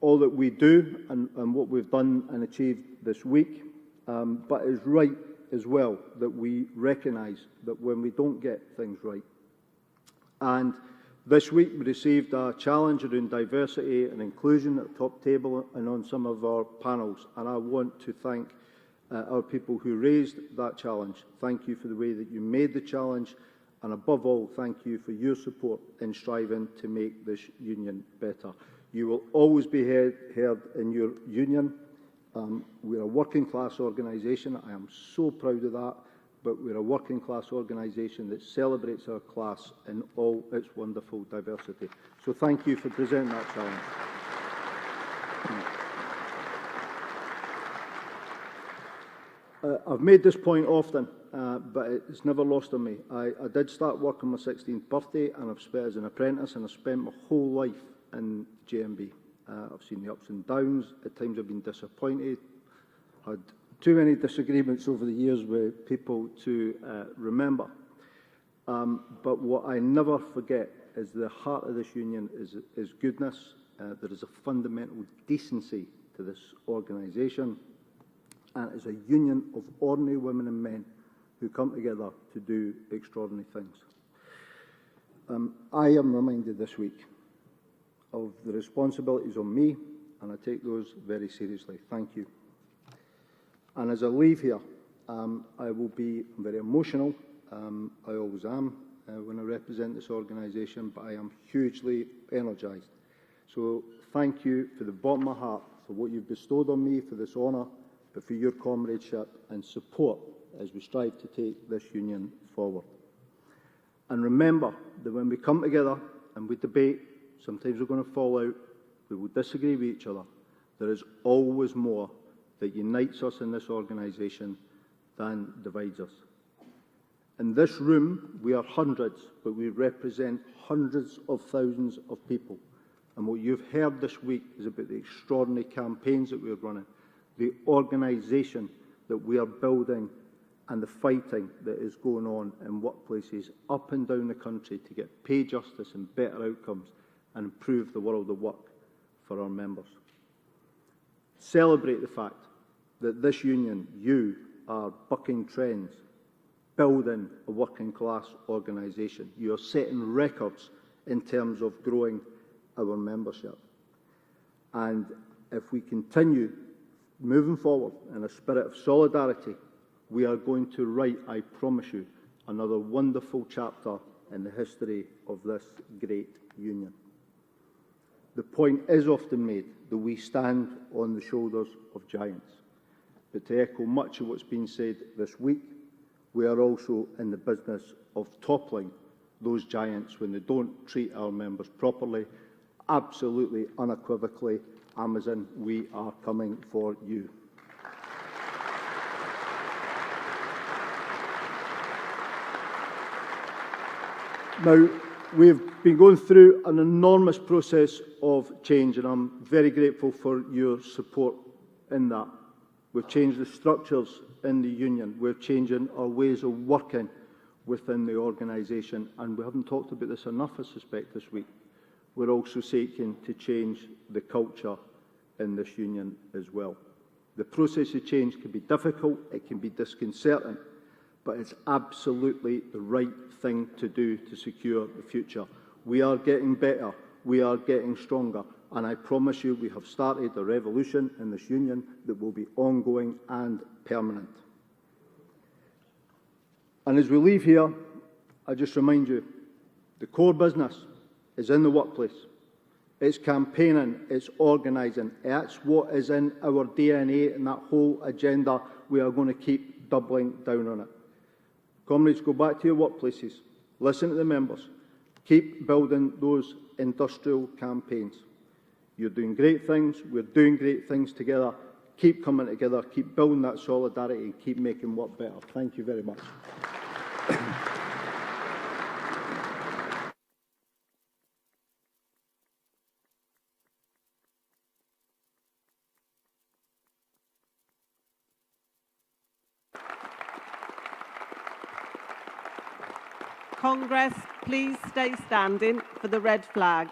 all that we do and what we've done and achieved this week. But it's right as well that we recognise that when we don't get things right, and This week we received a challenge around diversity and inclusion at the top table and on some of our panels, and I want to thank our people who raised that challenge. Thank you for the way that you made the challenge, and above all, thank you for your support in striving to make this union better. You will always be heard in your union. We're a working class organisation. I am so proud of that. But we're a working class organisation that celebrates our class in all its wonderful diversity. So thank you for presenting that challenge. I've made this point often, but it's never lost on me. I did start work on my 16th birthday, and I've spent as an apprentice, and I've spent my whole life in GMB. I've seen the ups and downs. At times I've been disappointed, had too many disagreements over the years with people to remember. But what I never forget is the heart of this union is goodness. There is a fundamental decency to this organisation, and it's a union of ordinary women and men who come together to do extraordinary things. I am reminded this week of the responsibilities on me, and I take those very seriously. Thank you. And as I leave here, I will be very emotional. I always am when I represent this organisation, but I am hugely energised. So thank you for the bottom of my heart for what you've bestowed on me for this honour, but for your comradeship and support as we strive to take this union forward. And remember that when we come together and we debate, sometimes we're going to fall out, we will disagree with each other. There is always more that unites us in this organisation than divides us. In this room, we are hundreds, but we represent hundreds of thousands of people. And what you've heard this week is about the extraordinary campaigns that we're running, the organisation that we are building, and the fighting that is going on in workplaces up and down the country to get pay justice and better outcomes and improve the world of work for our members. Celebrate the fact that this union, you are bucking trends, building a working class organisation. You are setting records in terms of growing our membership. And if we continue moving forward in a spirit of solidarity, we are going to write, I promise you, another wonderful chapter in the history of this great union. The point is often made that we stand on the shoulders of giants. But to echo much of what's been said this week, we are also in the business of toppling those giants when they don't treat our members properly. Absolutely, unequivocally, Amazon, we are coming for you. Now, we've been going through an enormous process of change, and I'm very grateful for your support in that. We've changed the structures in the union. We're changing our ways of working within the organisation, and we haven't talked about this enough, I suspect, this week. We're also seeking to change the culture in this union as well. The process of change can be difficult, it can be disconcerting, but it's absolutely the right thing to do to secure the future. We are getting better, we are getting stronger, and I promise you we have started a revolution in this union that will be ongoing and permanent. And as we leave here, I just remind you, the core business is in the workplace. It's campaigning, it's organising. That's what is in our DNA, and that whole agenda, we are going to keep doubling down on it. Comrades, go back to your workplaces, listen to the members, keep building those industrial campaigns. You're doing great things, we're doing great things together. Keep coming together, keep building that solidarity, and keep making work better. Thank you very much. Congress, please stay standing for the red flag.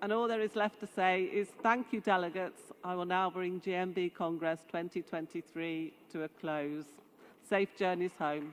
And all there is left to say is thank you, delegates. I will now bring GMB Congress 2023 to a close. Safe journeys home.